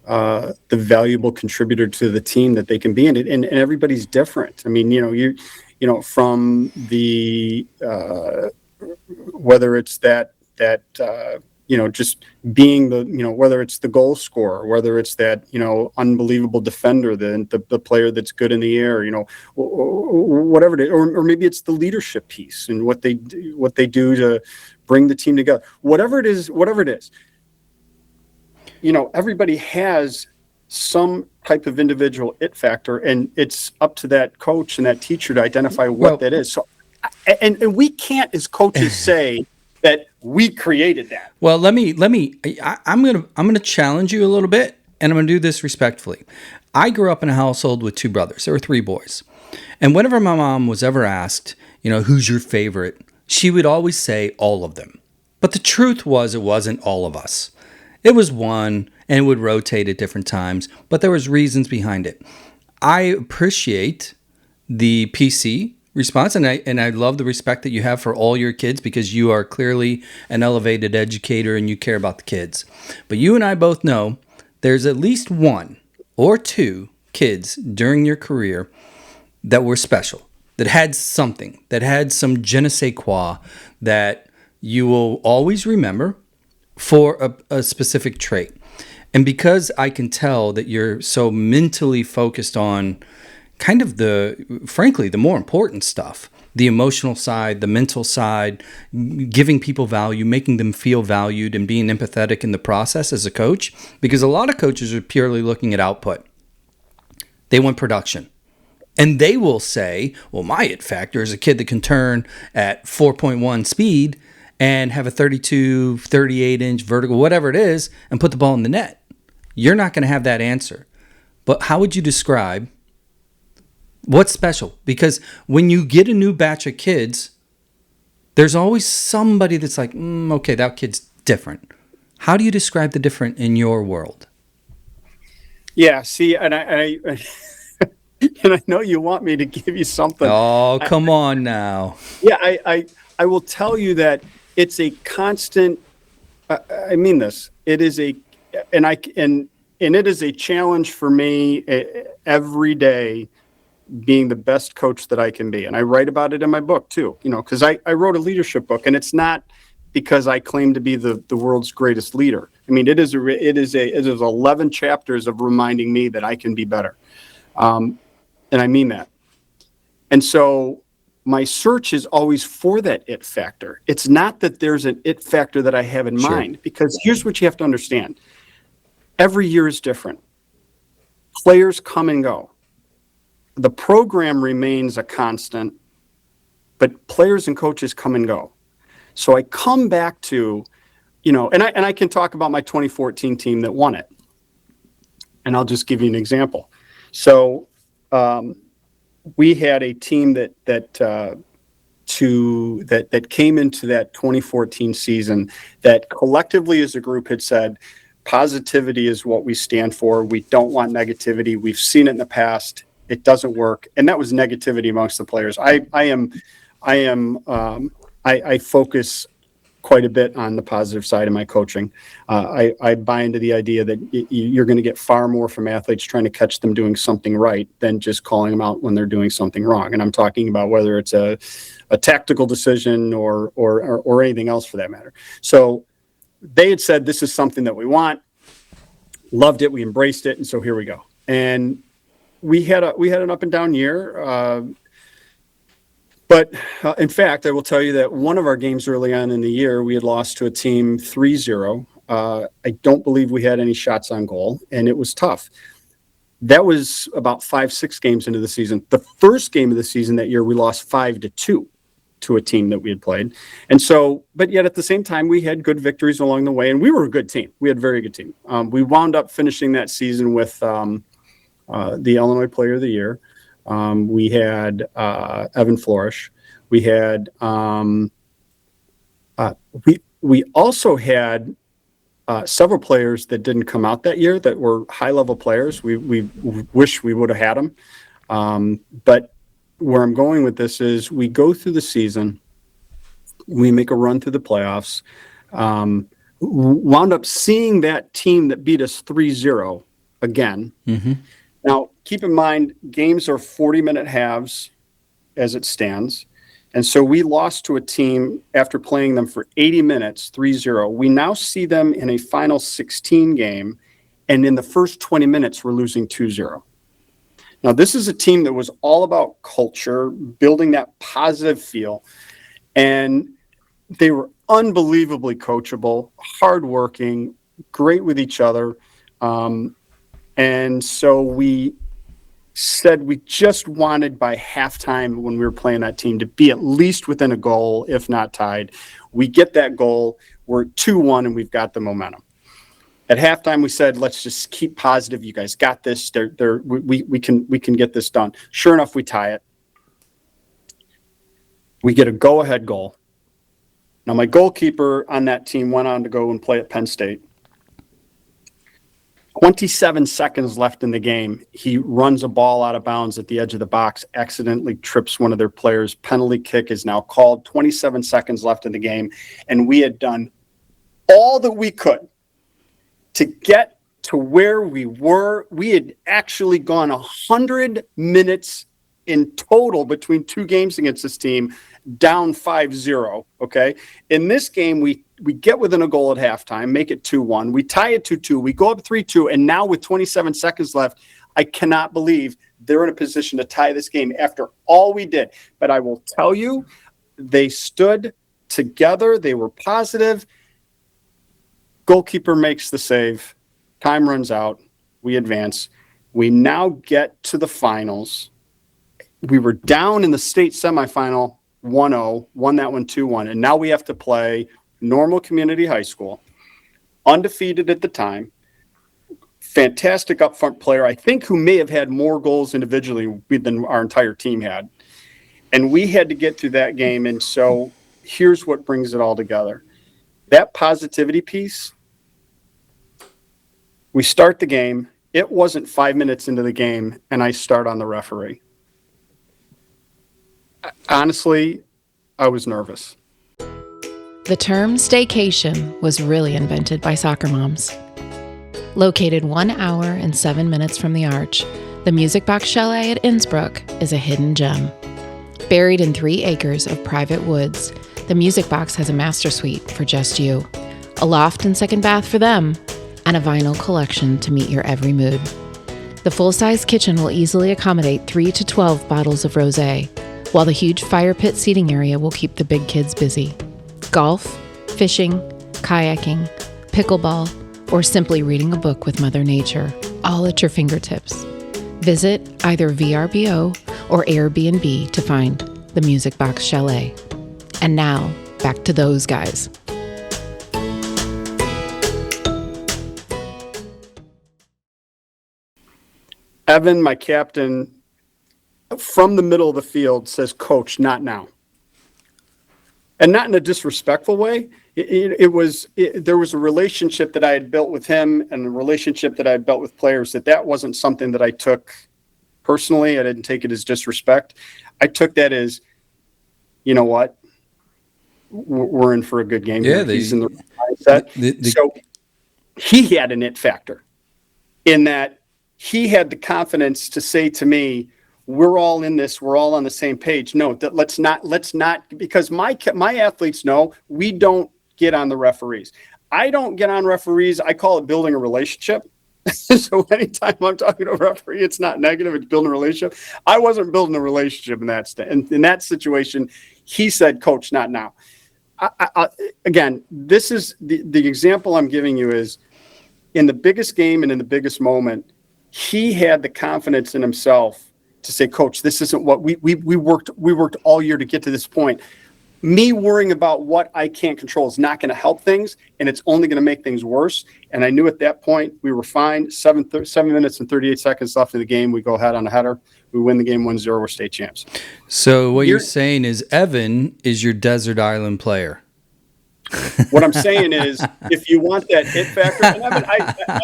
the valuable contributor to the team that they can be in. And everybody's different. I mean, from the whether it's that just being whether it's the goal scorer, whether it's that, unbelievable defender, the player that's good in the air, whatever it is, or maybe it's the leadership piece and what they do to bring the team together, whatever it is, everybody has some type of individual it factor, and it's up to that coach and that teacher to identify what that is. So, and we can't, as coaches, say that we created that. Well, I'm gonna challenge you a little bit, and I'm gonna do this respectfully. I grew up in a household with two brothers. There were three boys. And whenever my mom was ever asked, who's your favorite, she would always say all of them. But the truth was, it wasn't all of us. It was one, and it would rotate at different times, but there was reasons behind it. I appreciate the PC response, and I love the respect that you have for all your kids, because you are clearly an elevated educator and you care about the kids. But you and I both know there's at least one or two kids during your career that were special, that had something, that had some je ne sais quoi that you will always remember for a specific trait. And because I can tell that you're so mentally focused on kind of frankly, the more important stuff, the emotional side, the mental side, giving people value, making them feel valued, and being empathetic in the process as a coach, because a lot of coaches are purely looking at output. They want production. And they will say, well, my it factor is a kid that can turn at 4.1 speed and have a 32, 38-inch vertical, whatever it is, and put the ball in the net. You're not going to have that answer. But how would you describe what's special? Because when you get a new batch of kids, there's always somebody that's like, okay, that kid's different. How do you describe the different in your world? Yeah, see, and I and I know you want me to give you something. Oh, come on now. Yeah, I will tell you that it's a constant. I mean this. It is and it is a challenge for me every day, being the best coach that I can be. And I write about it in my book too, because I wrote a leadership book, and it's not because I claim to be the world's greatest leader. I mean, it is 11 chapters of reminding me that I can be better. And I mean that. And so my search is always for that it factor. It's not that there's an it factor that I have in mind, because here's what you have to understand. Every year is different. Players come and go. The program remains a constant, but players and coaches come and go. So I come back to, and I can talk about my 2014 team that won it. And I'll just give you an example. So we had a team that came into that 2014 season that collectively as a group had said, positivity is what we stand for. We don't want negativity. We've seen it in the past. It doesn't work. And that was negativity amongst the players. I focus quite a bit on the positive side of my coaching. I buy into the idea that you're going to get far more from athletes trying to catch them doing something right than just calling them out when they're doing something wrong. And I'm talking about whether it's a tactical decision or anything else for that matter. So they had said, this is something that we want, loved it. We embraced it. And so here we go. And we had an up and down year. But in fact, I will tell you that one of our games early on in the year, we had lost to a team 3-0. I don't believe we had any shots on goal, and it was tough. That was about 5-6 games into the season. The first game of the season that year, we lost 5-2 to a team that we had played. And so, but yet at the same time, we had good victories along the way, and we were a good team. We had a very good team. We wound up finishing that season with the Illinois Player of the Year. We had Evan Flourish. We had we also had several players that didn't come out that year that were high level players. We wish we would have had them. But where I'm going with this is we go through the season, we make a run through the playoffs, wound up seeing that team that beat us 3-0 again. Mm-hmm. Now, keep in mind, games are 40-minute halves as it stands. And so we lost to a team after playing them for 80 minutes, 3-0. We now see them in a final 16 game, and in the first 20 minutes, we're losing 2-0. Now, this is a team that was all about culture, building that positive feel, and they were unbelievably coachable, hardworking, great with each other. And so we said we just wanted by halftime when we were playing that team to be at least within a goal, if not tied. We get that goal, we're 2-1, and we've got the momentum. At halftime, we said, let's just keep positive. You guys got this. We can get this done. Sure enough, we tie it. We get a go-ahead goal. Now, my goalkeeper on that team went on to go and play at Penn State. 27 seconds left in the game. He runs a ball out of bounds at the edge of the box, accidentally trips one of their players. Penalty kick is now called. 27 seconds left in the game. And we had done all that we could to get to where we were. We had actually gone 100 minutes in total between two games against this team, down 5-0. Okay. In this game, we get within a goal at halftime, make it 2-1. We tie it 2-2. We go up 3-2. And now with 27 seconds left, I cannot believe they're in a position to tie this game after all we did. But I will tell you, they stood together. They were positive. Goalkeeper makes the save. Time runs out. We advance. We now get to the finals. We were down in the state semifinal 1-0, won that one 2-1. And now we have to play normal community high school, undefeated at the time, fantastic up front player, I think, who may have had more goals individually than our entire team had. And we had to get through that game. And so here's what brings it all together. That positivity piece, we start the game. It wasn't 5 minutes into the game, and I start on the referee. Honestly, I was nervous. The term staycation was really invented by soccer moms. Located 1 hour and 7 minutes from the Arch, the Music Box Chalet at Innsbruck is a hidden gem. Buried in 3 acres of private woods, the Music Box has a master suite for just you, a loft and second bath for them, and a vinyl collection to meet your every mood. The full-size kitchen will easily accommodate 3 to 12 bottles of rosé, while the huge fire pit seating area will keep the big kids busy. Golf, fishing, kayaking, pickleball, or simply reading a book with Mother Nature, all at your fingertips. Visit either VRBO or Airbnb to find the Music Box Chalet. And now, back to those guys. Evan, my captain, from the middle of the field says, "Coach, not now." And not in a disrespectful way. There was a relationship that I had built with him and a relationship that I had built with players that wasn't something that I took personally. I didn't take it as disrespect. I took that as, you know what, we're in for a good game. Yeah, he's in the mindset. So he had an it factor in that he had the confidence to say to me, we're all in this. We're all on the same page. No, let's not, because my athletes know we don't get on the referees. I don't get on referees. I call it building a relationship. So anytime I'm talking to a referee, it's not negative. It's building a relationship. I wasn't building a relationship in that situation. He said, "Coach, not now." Again, this is the example I'm giving you is in the biggest game and in the biggest moment, he had the confidence in himself to say, "Coach, this isn't what we worked all year to get to this point. Me worrying about what I can't control is not going to help things, and it's only going to make things worse." And I knew at that point we were fine. 7 minutes and 38 seconds left in the game. We go ahead on a header. We win the game 1-0. We're state champs. So what you're saying is Evan is your desert island player. What I'm saying is, if you want that it factor, and Evan,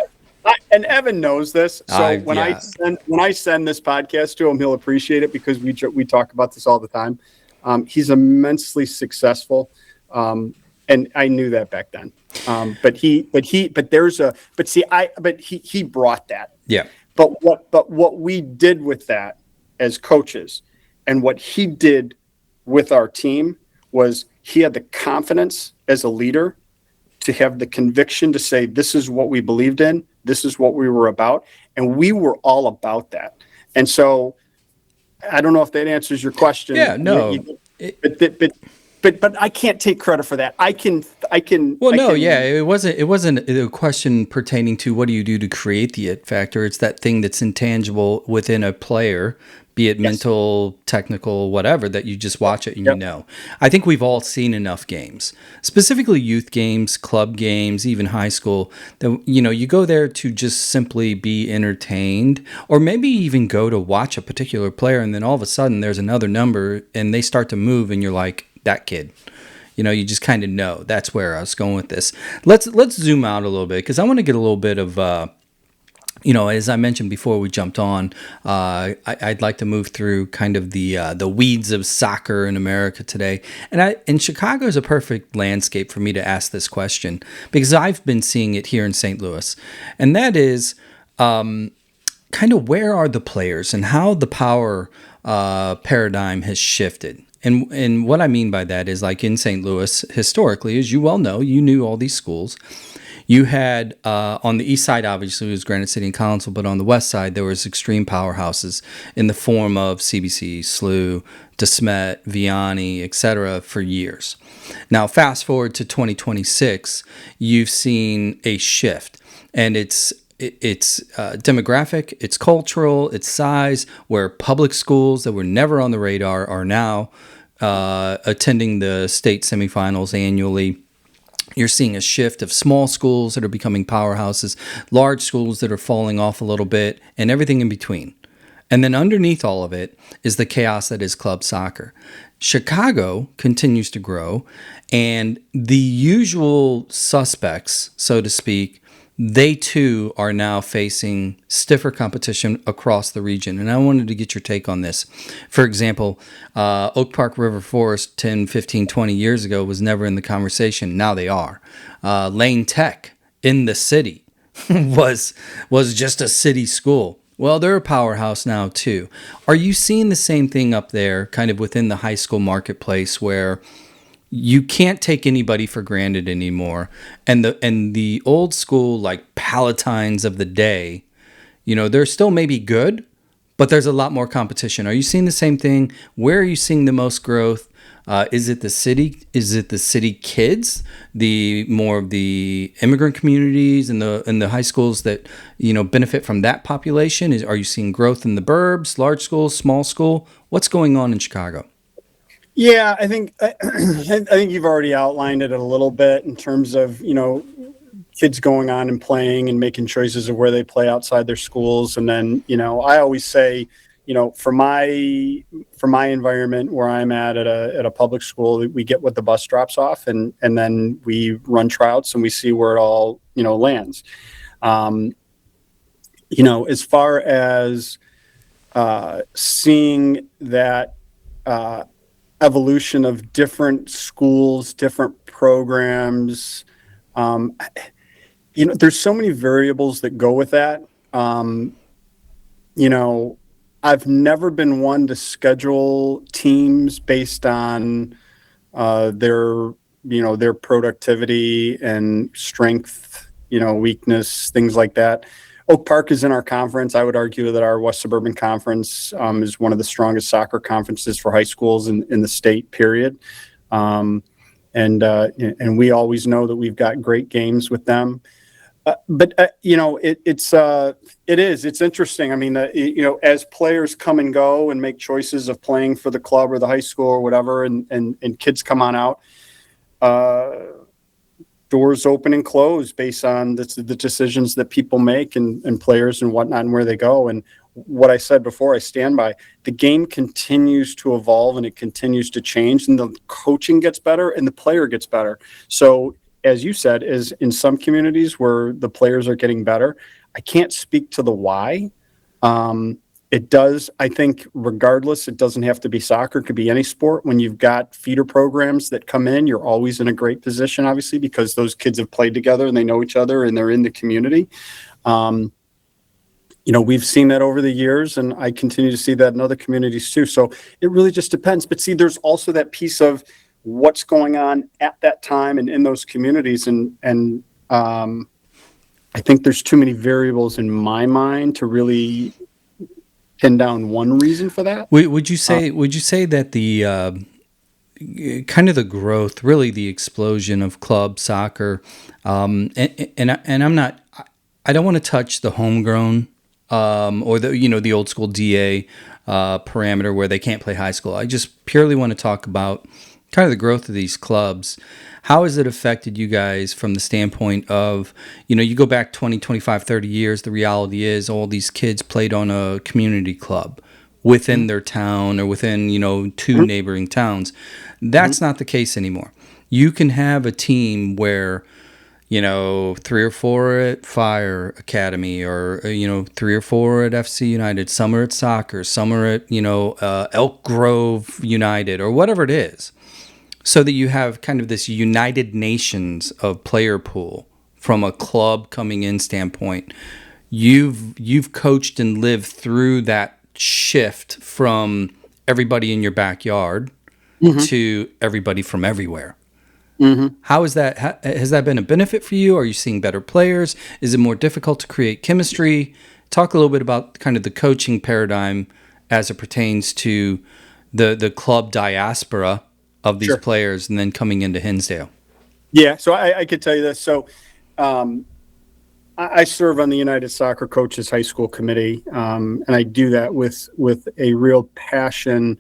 and Evan knows this. So when I send this podcast to him, he'll appreciate it because we talk about this all the time. He's immensely successful, and I knew that back then. But he brought that. Yeah. But what we did with that as coaches, and what he did with our team was he had the confidence as a leader to have the conviction to say, this is what we believed in. This is what we were about. And we were all about that. And so I don't know if that answers your question. Yeah, no. But I can't take credit for that. I can. Well, no, yeah, it wasn't a question pertaining to what do you do to create the it factor. It's that thing that's intangible within a player, be it mental, technical, whatever, that you just watch it and you know. I think we've all seen enough games, specifically youth games, club games, even high school, that, you know, you go there to just simply be entertained, or maybe even go to watch a particular player, and then all of a sudden there's another number and they start to move and you're like, that kid. You know, you just kind of know. That's where I was going with this. Let's zoom out a little bit because I want to get a little bit of as I mentioned before we jumped on, I'd like to move through kind of the weeds of soccer in America today, and Chicago is a perfect landscape for me to ask this question because I've been seeing it here in St. Louis, and that is kind of where are the players and how the power paradigm has shifted. And what I mean by that is, like in St. Louis, historically, as you well know, you knew all these schools. You had on the east side, obviously, it was Granite City and Collinsville, but on the west side, there was extreme powerhouses in the form of CBC, SLU, DeSmet, Vianney, etc. for years. Now, fast forward to 2026, you've seen a shift, and it's demographic, it's cultural, it's size, where public schools that were never on the radar are now attending the state semifinals annually. You're seeing a shift of small schools that are becoming powerhouses, large schools that are falling off a little bit, and everything in between. And then underneath all of it is the chaos that is club soccer. Chicago continues to grow, and the usual suspects, so to speak, they too are now facing stiffer competition across the region. And I wanted to get your take on this. For example, Oak Park River Forest 10, 15, 20 years ago was never in the conversation. Now they are. Lane Tech in the city was just a city school. Well, they're a powerhouse now too. Are you seeing the same thing up there, kind of within the high school marketplace, where you can't take anybody for granted anymore, and the old school like Palatines of the day, they're still maybe good, but there's a lot more competition? Are you seeing the same thing? Where are you seeing the most growth? Is it the city? Is it the city kids? The more of the immigrant communities and the high schools that benefit from that population? Are you seeing growth in the burbs, large schools, small school? What's going on in Chicago? Yeah, I think you've already outlined it a little bit in terms of kids going on and playing and making choices of where they play outside their schools. And then I always say, for my environment where I'm at a public school, we get what the bus drops off, and then we run tryouts and we see where it all lands. As far as seeing that evolution of different schools, different programs. There's so many variables that go with that. I've never been one to schedule teams based on their productivity and strength, weakness, things like that. Oak Park is in our conference. I would argue that our West Suburban Conference is one of the strongest soccer conferences for high schools in the state, period. And we always know that we've got great games with them. It's interesting. I mean, as players come and go and make choices of playing for the club or the high school or whatever, and kids come on out, doors open and close based on the decisions that people make and players and whatnot and where they go. And what I said before, I stand by. The game continues to evolve and it continues to change, and the coaching gets better and the player gets better. So as you said, is in some communities where the players are getting better, I can't speak to the why. It does, I think, regardless, it doesn't have to be soccer. It could be any sport. When you've got feeder programs that come in, you're always in a great position, obviously, because those kids have played together and they know each other and they're in the community. We've seen that over the years, and I continue to see that in other communities too. So it really just depends. But see, there's also that piece of what's going on at that time and in those communities. And I think there's too many variables in my mind to really pin down one reason for that. Would you say that the kind of the growth, really the explosion of club soccer, and I don't want to touch the homegrown or the old school DA parameter where they can't play high school. I just purely want to talk about kind of the growth of these clubs. How has it affected you guys from the standpoint of, you go back 20, 25, 30 years, the reality is all these kids played on a community club within their town or within, two neighboring towns. That's not the case anymore. You can have a team where, 3 or 4 at Fire Academy, or 3 or 4 at FC United. Some are at soccer, some are at Elk Grove United, or whatever it is, so that you have kind of this United Nations of player pool from a club coming in standpoint. You've coached and lived through that shift from everybody in your backyard to everybody from everywhere. How is that? Has that been a benefit for you? Are you seeing better players? Is it more difficult to create chemistry? Talk a little bit about kind of the coaching paradigm as it pertains to the club diaspora of these players, and then coming into Hinsdale. Yeah, so I could tell you this. So I serve on the United Soccer Coaches High School Committee, and I do that with a real passion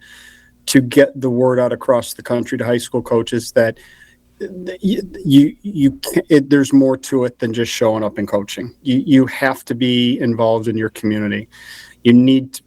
to get the word out across the country to high school coaches that there's more to it than just showing up and coaching. You have to be involved in your community.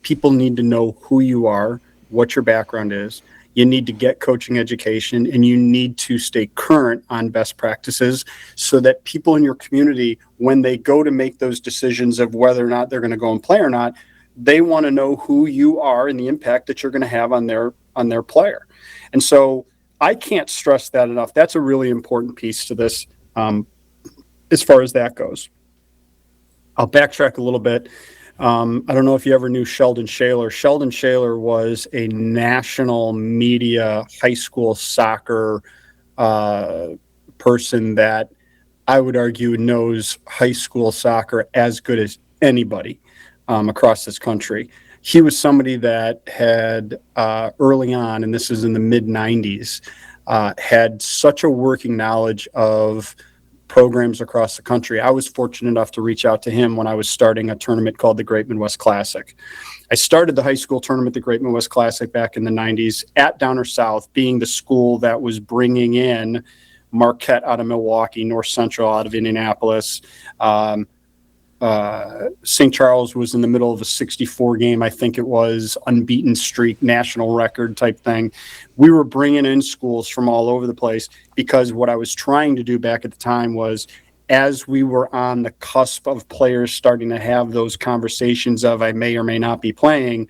People need to know who you are, what your background is. You need to get coaching education, and you need to stay current on best practices so that people in your community, when they go to make those decisions of whether or not they're going to go and play or not, they want to know who you are and the impact that you're going to have on their player. And so I can't stress that enough. That's a really important piece to this as far as that goes. I'll backtrack a little bit. I don't know if you ever knew Sheldon Shaler. Sheldon Shaler was a national media high school soccer person that I would argue knows high school soccer as good as anybody across this country. He was somebody that had early on, and this is in the mid-90s, had such a working knowledge of programs across the country. I was fortunate enough to reach out to him when I was starting a tournament called the Great Midwest Classic. I started the high school tournament, the Great Midwest Classic, back in the 90s at Downer South, being the school that was bringing in Marquette out of Milwaukee, North Central out of Indianapolis. St. Charles was in the middle of a 64 game, I think it was, unbeaten streak, national record type thing. We were bringing in schools from all over the place because what I was trying to do back at the time was, as we were on the cusp of players starting to have those conversations of I may or may not be playing,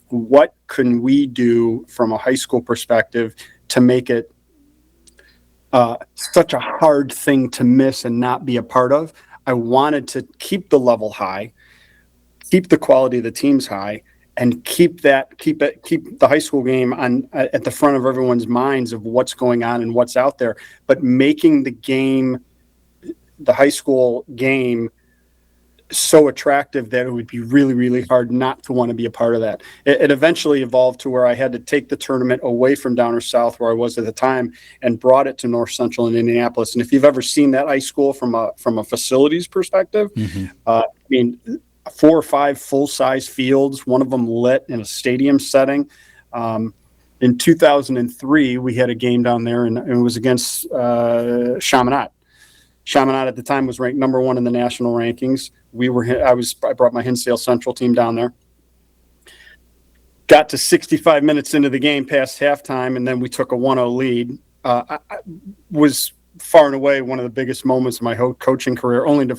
what can we do from a high school perspective to make it such a hard thing to miss and not be a part of? I wanted to keep the level high, keep the quality of the teams high, and keep the high school game at the front of everyone's minds of what's going on and what's out there, but making the high school game so attractive that it would be really, really hard not to want to be a part of that. It eventually evolved to where I had to take the tournament away from Downer South, where I was at the time, and brought it to North Central in Indianapolis. And if you've ever seen that high school from a facilities perspective, I mean, 4 or 5 full-size fields, one of them lit in a stadium setting. In 2003, we had a game down there, and it was against Chaminade. Chaminade at the time was ranked number 1 in the national rankings. I brought my Hinsdale Central team down there. Got to 65 minutes into the game past halftime, and then we took a 1-0 lead. I was far and away one of the biggest moments of my whole coaching career, only to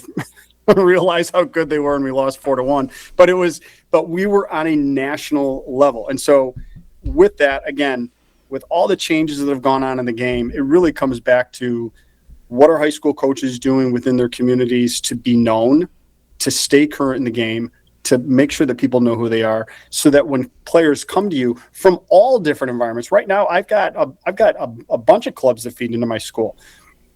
realize how good they were, and we lost 4-1. But we were on a national level. And so with that, again, with all the changes that have gone on in the game, it really comes back to what are high school coaches doing within their communities to be known, to stay current in the game, to make sure that people know who they are, so that when players come to you from all different environments. Right now, I've got a bunch of clubs that feed into my school.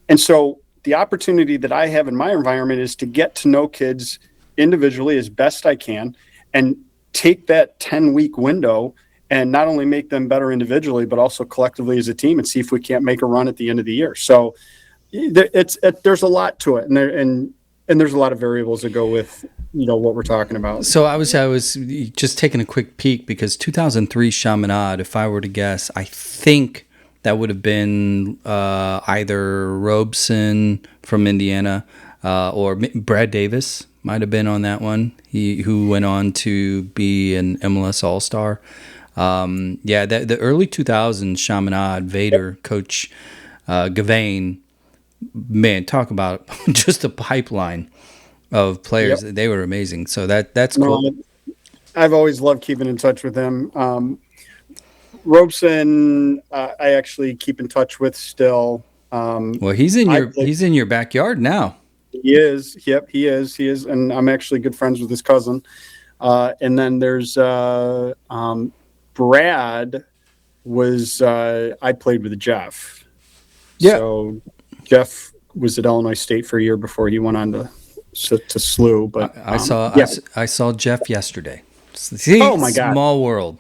And so the opportunity that I have in my environment is to get to know kids individually as best I can, and take that 10-week window and not only make them better individually, but also collectively as a team, and see if we can't make a run at the end of the year. So there's a lot to it, and there's a lot of variables that go with what we're talking about. So I was just taking a quick peek, because 2003 Chaminade, if I were to guess, I think that would have been either Robeson from Indiana or Brad Davis might have been on that one. Who went on to be an MLS All-Star. The early 2000s Chaminade, Vader, Coach Gavain, man, talk about just a pipeline of players. Yep. They were amazing. So that's No, cool. I've always loved keeping in touch with him. Robeson, I actually keep in touch with still. Well, he's in I your played, he's in your backyard now. he is. Yep, he is. He is. And I'm actually good friends with his cousin. And then there's Brad was, I played with Jeff. Yeah. So Jeff was at Illinois State for a year before he went on to SLU. But I saw Jeff yesterday. See, oh my God. small world.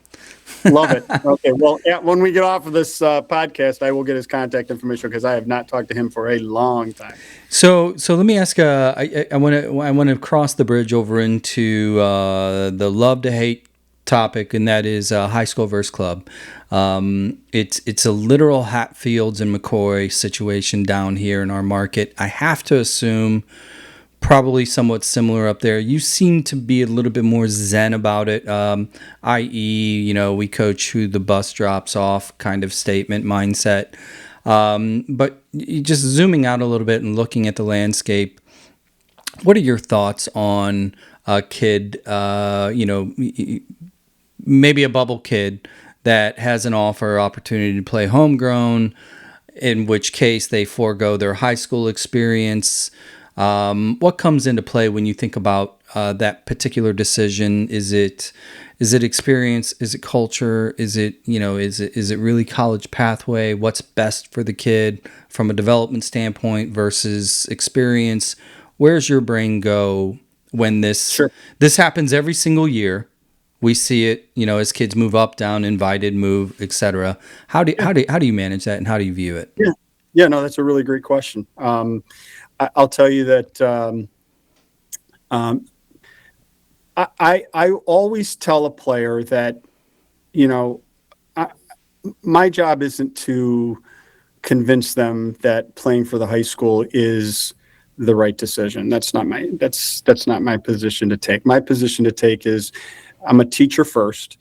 Love it. Okay. Well, when we get off of this podcast, I will get his contact information because I have not talked to him for a long time. So let me ask. I want to cross the bridge over into the love to hate topic, and that is high school versus club. It's a literal Hatfields and McCoy situation down here in our market. I have to assume probably somewhat similar up there. You seem to be a little bit more zen about it, i.e., we coach who the bus drops off kind of statement mindset. But just zooming out a little bit and looking at the landscape, what are your thoughts on a kid, maybe a bubble kid that has an offer opportunity to play homegrown, in which case they forego their high school experience? What comes into play when you think about that particular decision? Is it experience? Is it culture? Is it is it really college pathway? What's best for the kid from a development standpoint versus experience? Where's your brain go when this happens every single year? We see it, as kids move up, down, invited, move, etc. How do you manage that, and how do you view it? Yeah, no, that's a really great question. I'll tell you that I always tell a player that, my job isn't to convince them that playing for the high school is the right decision. That's not my position to take. My position to take is I'm a teacher first.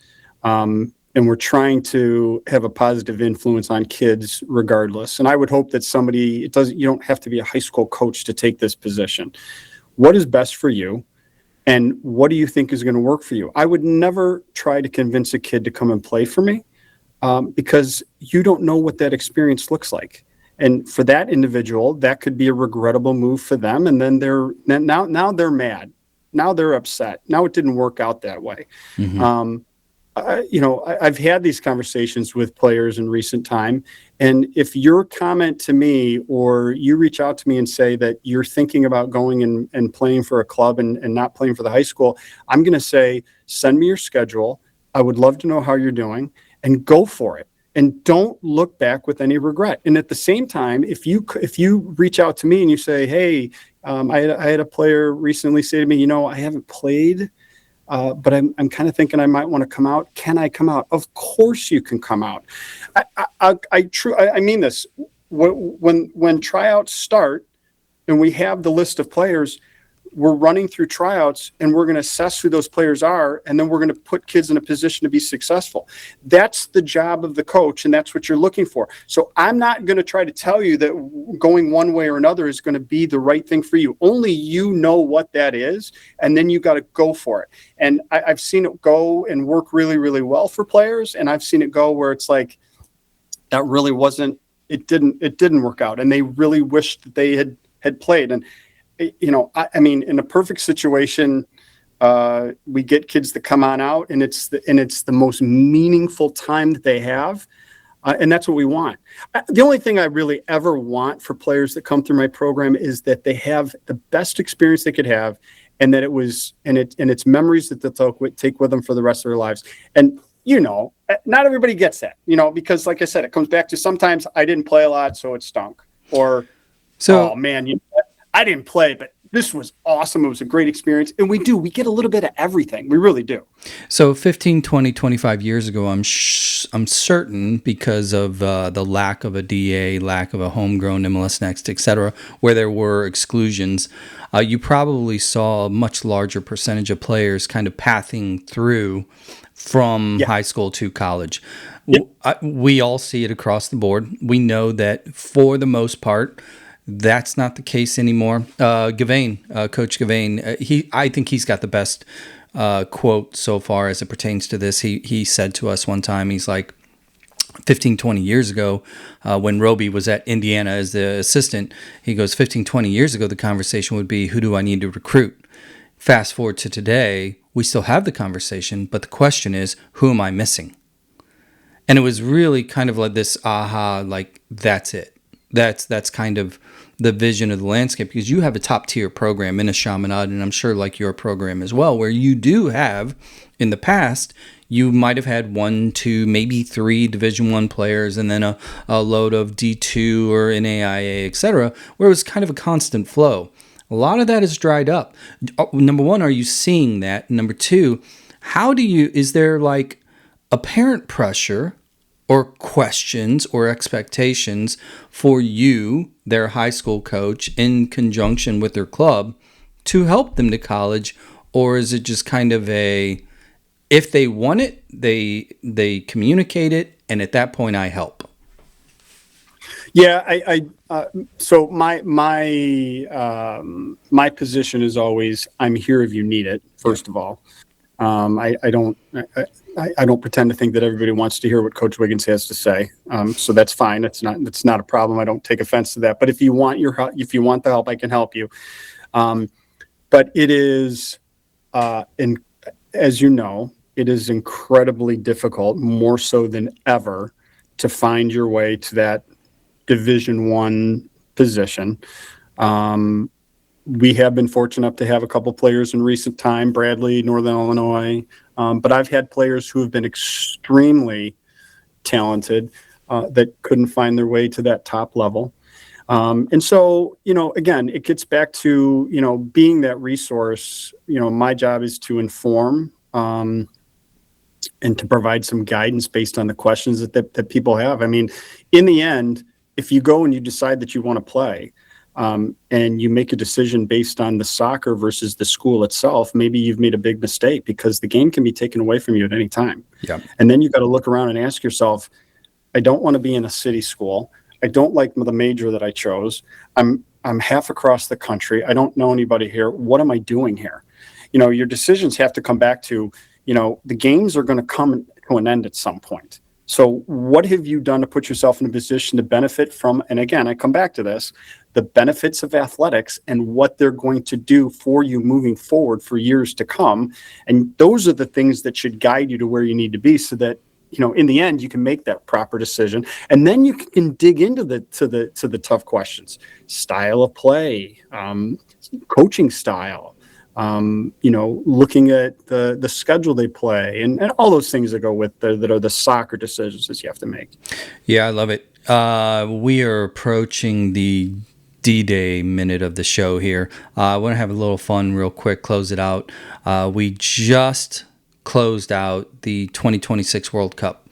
And we're trying to have a positive influence on kids regardless. And I would hope that you don't have to be a high school coach to take this position. What is best for you? And what do you think is going to work for you? I would never try to convince a kid to come and play for me because you don't know what that experience looks like. And for that individual, that could be a regrettable move for them. And then now they're mad. Now they're upset. Now it didn't work out that way. Mm-hmm. I've had these conversations with players in recent time, and if your comment to me or you reach out to me and say that you're thinking about going and playing for a club and not playing for the high school, I'm going to say, send me your schedule. I would love to know how you're doing, and go for it. And don't look back with any regret. And at the same time, if you reach out to me and you say, hey, I had a player recently say to me, I haven't played, but I'm kind of thinking I might want to come out. Can I come out? Of course you can come out. I mean this. When tryouts start and we have the list of players, we're running through tryouts and we're going to assess who those players are. And then we're going to put kids in a position to be successful. That's the job of the coach. And that's what you're looking for. So I'm not going to try to tell you that going one way or another is going to be the right thing for you. Only you know what that is. And then you got to go for it. And I've seen it go and work really, really well for players. And I've seen it go where it's like, that really wasn't, it didn't work out. And they really wished that they had played. And I mean, in a perfect situation, we get kids that come on out, and it's the most meaningful time that they have, and that's what we want. The only thing I really ever want for players that come through my program is that they have the best experience they could have, and that it's memories that they'll take with them for the rest of their lives. And not everybody gets that, because like I said, it comes back to sometimes I didn't play a lot, so it stunk, or oh man, I didn't play, but this was awesome. It was a great experience. And we get a little bit of everything. We really do. So 15, 20, 25 years ago, I'm certain because of the lack of a DA, lack of a homegrown MLS Next, et cetera, where there were exclusions, you probably saw a much larger percentage of players kind of pathing through from high school to college. Yep. We all see it across the board. We know that for the most part, That's not the case anymore. Coach Gavain, I think he's got the best quote so far as it pertains to this. He said to us one time, he's like, 15, 20 years ago, when Roby was at Indiana as the assistant, he goes, 15, 20 years ago, the conversation would be, who do I need to recruit? Fast forward to today, we still have the conversation, but the question is, who am I missing? And it was really kind of like this aha, like, that's it. That's kind of the vision of the landscape, because you have a top tier program in a Chaminade, and I'm sure like your program as well, where you do have in the past, you might have had 1, 2, maybe 3 Division I players, and then a load of D2 or NAIA, etc., where it was kind of a constant flow. A lot of that is dried up. Number one, are you seeing that? Number two, is there like apparent pressure or questions or expectations for you, their high school coach, in conjunction with their club to help them to college? Or is it just kind of if they want it, they communicate it, and at that point I help? Yeah, so my position is always, I'm here if you need it. First of all, I don't pretend to think that everybody wants to hear what Coach Wiggins has to say. So that's fine. That's not a problem. I don't take offense to that. But if you want the help, I can help you. But it is, as you know, it is incredibly difficult, more so than ever, to find your way to that Division I position. We have been fortunate enough to have a couple players in recent time, Bradley, Northern Illinois, but I've had players who have been extremely talented that couldn't find their way to that top level. And so, again, it gets back to, being that resource. My job is to inform and to provide some guidance based on the questions that people have. I mean, in the end, if you go and you decide that you want to play, and you make a decision based on the soccer versus the school itself, maybe you've made a big mistake, because the game can be taken away from you at any time. Yeah. And then you've got to look around and ask yourself, I don't want to be in a city school. I don't like the major that I chose. I'm half across the country. I don't know anybody here. What am I doing here? Your decisions have to come back to, the games are going to come to an end at some point. So what have you done to put yourself in a position to benefit from, and again, I come back to this, the benefits of athletics and what they're going to do for you moving forward for years to come. And those are the things that should guide you to where you need to be, so that, in the end, you can make that proper decision. And then you can dig into the tough questions: style of play, coaching style, looking at the schedule they play, and all those things that go with that are the soccer decisions that you have to make. Yeah, I love it. We are approaching the D-Day minute of the show here. I want to have a little fun real quick, close it out. We just closed out the 2026 World Cup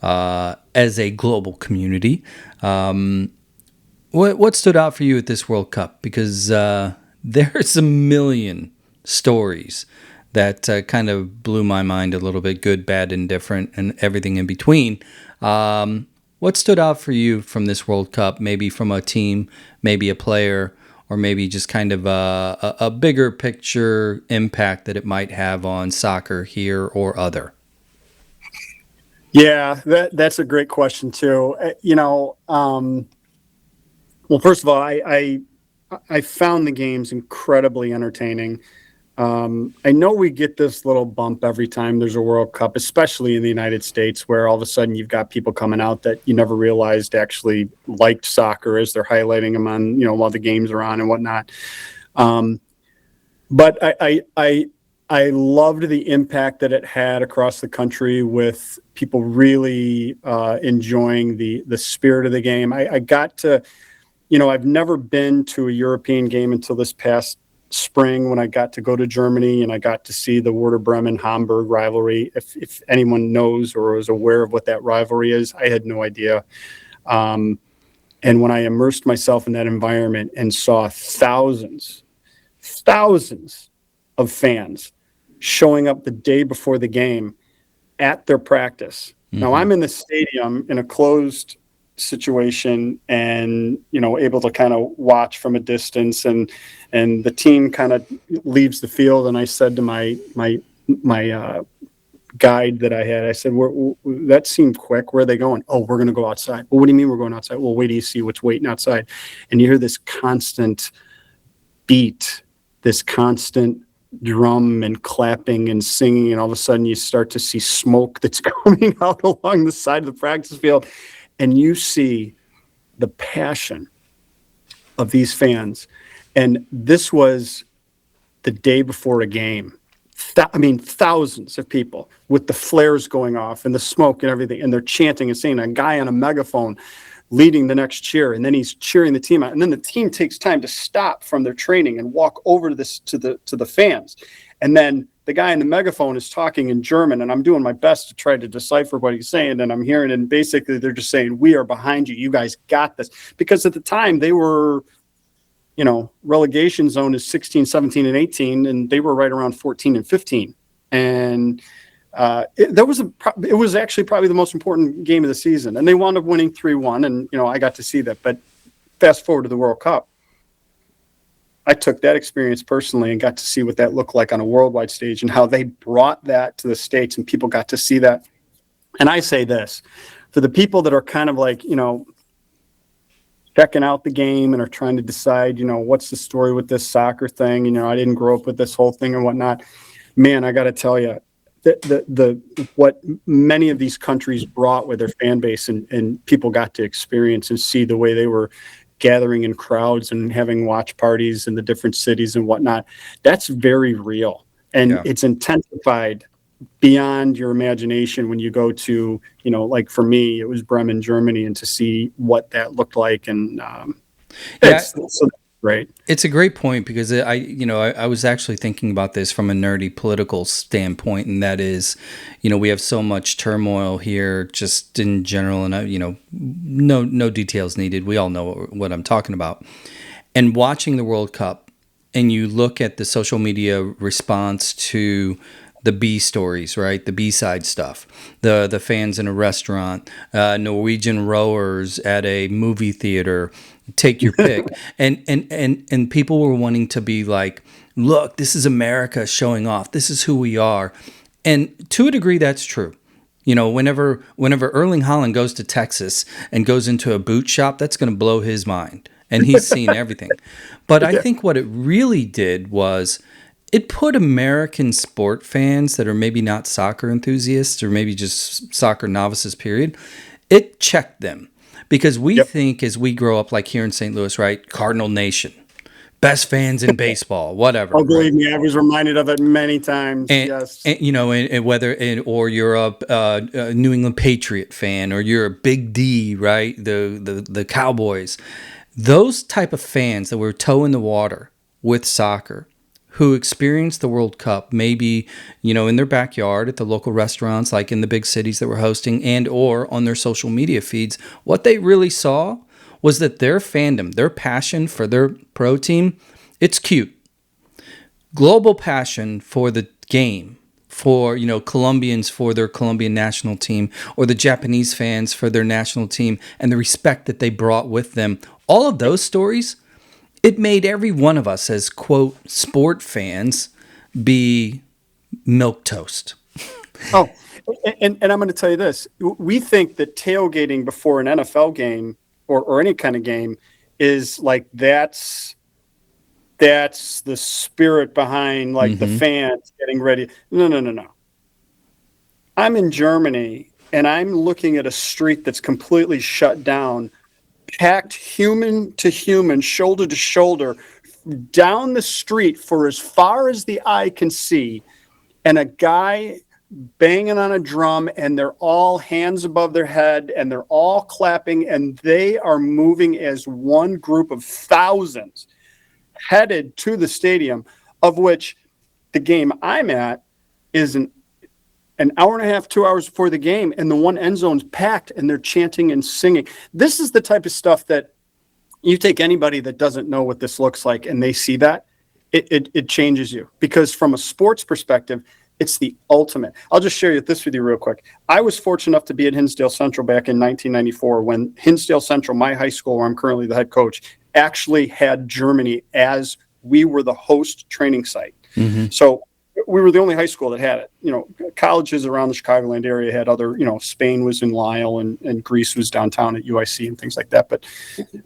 as a global community. What stood out for you at this World Cup? Because there's a million stories that kind of blew my mind a little bit, good, bad, indifferent, and everything in between. What stood out for you from this World Cup, maybe from a team, maybe a player, or maybe just kind of a bigger picture impact that it might have on soccer here or other? Yeah, that's a great question too. Well, first of all, I found the games incredibly entertaining. I know we get this little bump every time there's a World Cup, especially in the United States, where all of a sudden you've got people coming out that you never realized actually liked soccer as they're highlighting them on, while the games are on and whatnot. But I loved the impact that it had across the country, with people really enjoying the spirit of the game. I got to, I've never been to a European game until this past spring, when I got to go to Germany and I got to see the Werder Bremen-Hamburg rivalry. If anyone knows or is aware of what that rivalry is, I had no idea. And when I immersed myself in that environment and saw thousands of fans showing up the day before the game at their practice. Mm-hmm. Now, I'm in the stadium in a closed situation and, able to kind of watch from a distance, and the team kind of leaves the field. And I said to my guide that I had, I said, that seemed quick. Where are they going? Oh, we're going to go outside. Well, what do you mean we're going outside? Well, wait till you see what's waiting outside. And you hear this constant beat, this constant drum and clapping and singing, and all of a sudden you start to see smoke that's coming out along the side of the practice field, and you see the passion of these fans. And this was the day before a game. Thousands of people with the flares going off and the smoke and everything, and they're chanting and singing. A guy on a megaphone leading the next cheer, and then he's cheering the team out. And then the team takes time to stop from their training and walk over to the fans. And then the guy in the megaphone is talking in German, and I'm doing my best to try to decipher what he's saying. And I'm hearing, and basically they're just saying, "We are behind you. You guys got this." Because at the time they were, relegation zone is 16, 17, and 18, and they were right around 14 and 15. And it was actually probably the most important game of the season, and they wound up winning 3-1, and I got to see that. But fast forward to the World Cup, I took that experience personally and got to see what that looked like on a worldwide stage, and how they brought that to the States, and people got to see that. And I say this for the people that are kind of like, checking out the game and are trying to decide, what's the story with this soccer thing? I didn't grow up with this whole thing and whatnot. Man, I got to tell you, what many of these countries brought with their fan base, and people got to experience and see the way they were gathering in crowds and having watch parties in the different cities and whatnot. That's very real. And It's intensified beyond your imagination when you go to, like for me, it was Bremen, Germany, and to see what that looked like. And it's great. It's a great point, because I was actually thinking about this from a nerdy political standpoint, and that is, we have so much turmoil here just in general, and no details needed. We all know what I'm talking about. And watching the World Cup, and you look at the social media response to the B stories, right? The B-side stuff, the fans in a restaurant, Norwegian rowers at a movie theater, take your pick. and people were wanting to be like, look, this is America showing off. This is who we are. And to a degree, that's true. Whenever Erling Haaland goes to Texas and goes into a boot shop, that's going to blow his mind. And he's seen everything. But I think what it really did was it put American sport fans that are maybe not soccer enthusiasts, or maybe just soccer novices, period, it checked them. Because we think, as we grow up, like here in St. Louis, right, Cardinal Nation, best fans in baseball, whatever. Oh, believe me, I was reminded of it many times. Yes, and whether or you're a New England Patriot fan, or you're a Big D, right, the Cowboys, those type of fans that were toe in the water with soccer, who experienced the World Cup maybe, in their backyard at the local restaurants, like in the big cities that were hosting, and or on their social media feeds, what they really saw was that their fandom, their passion for their pro team, it's cute. Global passion for the game, for, Colombians for their Colombian national team, or the Japanese fans for their national team, and the respect that they brought with them. All of those stories, it made every one of us as, quote, sport fans be milquetoast. Oh, and I'm going to tell you this. We think that tailgating before an NFL game or any kind of game is like, that's the spirit behind, like, the fans getting ready. No. I'm in Germany, and I'm looking at a street that's completely shut down, packed human to human, shoulder to shoulder, down the street for as far as the eye can see, and a guy banging on a drum, and they're all hands above their head, and they're all clapping, and they are moving as one group of thousands headed to the stadium, of which the game I'm at is an hour and a half, 2 hours before the game, and the one end zone's packed, and they're chanting and singing. This is the type of stuff that you take anybody that doesn't know what this looks like, and they see that, it changes you. Because from a sports perspective, It's the ultimate. I'll just share this with you real quick. I was fortunate enough to be at Hinsdale Central back in 1994 when Hinsdale Central, my high school where I'm currently the head coach, actually had Germany as we were the host training site. Mm-hmm. So we were the only high school that had it. Colleges around the Chicagoland area had other, Spain was in Lyle and Greece was downtown at UIC and things like that. But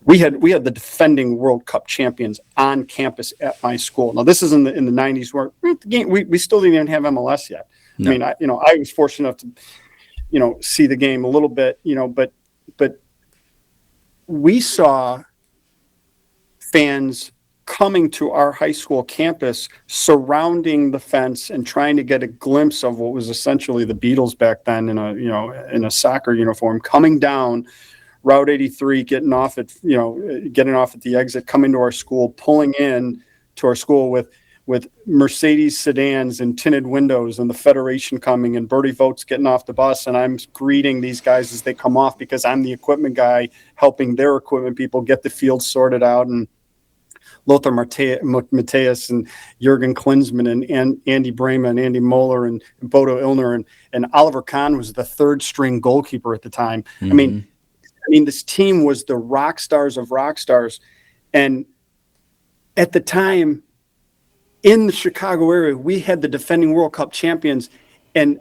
we had the defending World Cup champions on campus at my school. Now this is in the 90s where we still didn't even have MLS yet. No. I mean, I was fortunate enough to, see the game a little bit, but we saw fans coming to our high school campus, surrounding the fence and trying to get a glimpse of what was essentially the Beatles back then in a soccer uniform, coming down Route 83, getting off at the exit, coming to our school, pulling in to our school with Mercedes sedans and tinted windows and the Federation coming and Bertie Vogt's getting off the bus. And I'm greeting these guys as they come off because I'm the equipment guy helping their equipment people get the field sorted out. And Lothar Matthäus and Jürgen Klinsmann and Andy Brema and Andy Moeller and Bodo Illner and Oliver Kahn was the third string goalkeeper at the time. Mm-hmm. I mean, this team was the rock stars of rock stars. And at the time in the Chicago area, we had the defending World Cup champions. And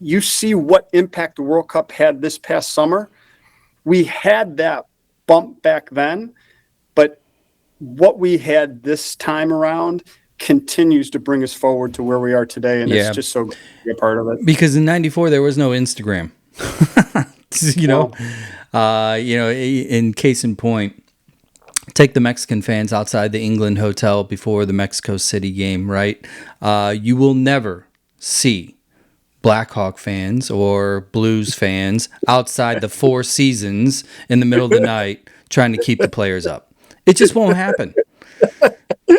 you see what impact the World Cup had this past summer. We had that bump back then, but what we had this time around continues to bring us forward to where we are today. And it's just so good to be a part of it. Because in 94, there was no Instagram, in case in point, take the Mexican fans outside the England hotel before the Mexico City game, right? You will never see Blackhawk fans or Blues fans outside the Four Seasons in the middle of the night trying to keep the players up. It just won't happen.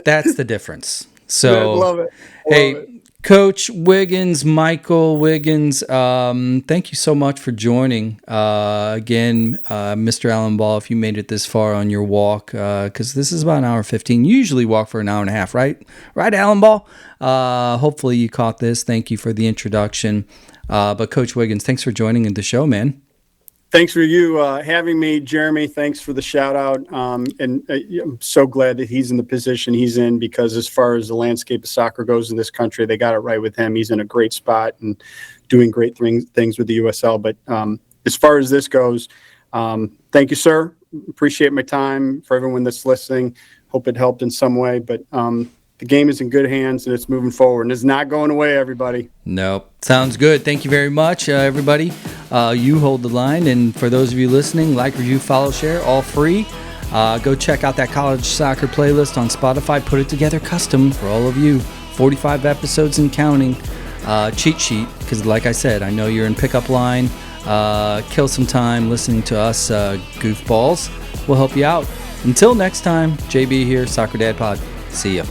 That's the difference. So, love it. Hey, Coach Wiggins, Michael Wiggins, thank you so much for joining. Again, Mr. Allen Ball, if you made it this far on your walk, because this is about an hour 15. You usually walk for an hour and a half, right? Right, Allen Ball? Hopefully you caught this. Thank you for the introduction. But Coach Wiggins, thanks for joining the show, man. Thanks for you having me, Jeremy. Thanks for the shout out. And I'm so glad that he's in the position he's in, because as far as the landscape of soccer goes in this country, they got it right with him. He's in a great spot and doing great things with the USL. But as far as this goes, thank you, sir. Appreciate my time. For everyone that's listening, hope it helped in some way. But the game is in good hands and it's moving forward and it's not going away, everybody. Nope. Sounds good. Thank you very much, everybody. You hold the line. And for those of you listening, like, review, follow, share, all free. Go check out that college soccer playlist on Spotify. Put it together custom for all of you. 45 episodes and counting. Cheat sheet, because like I said, I know you're in pickup line. Kill some time listening to us goofballs. We'll help you out. Until next time, JB here, Soccer Dad Pod. See ya.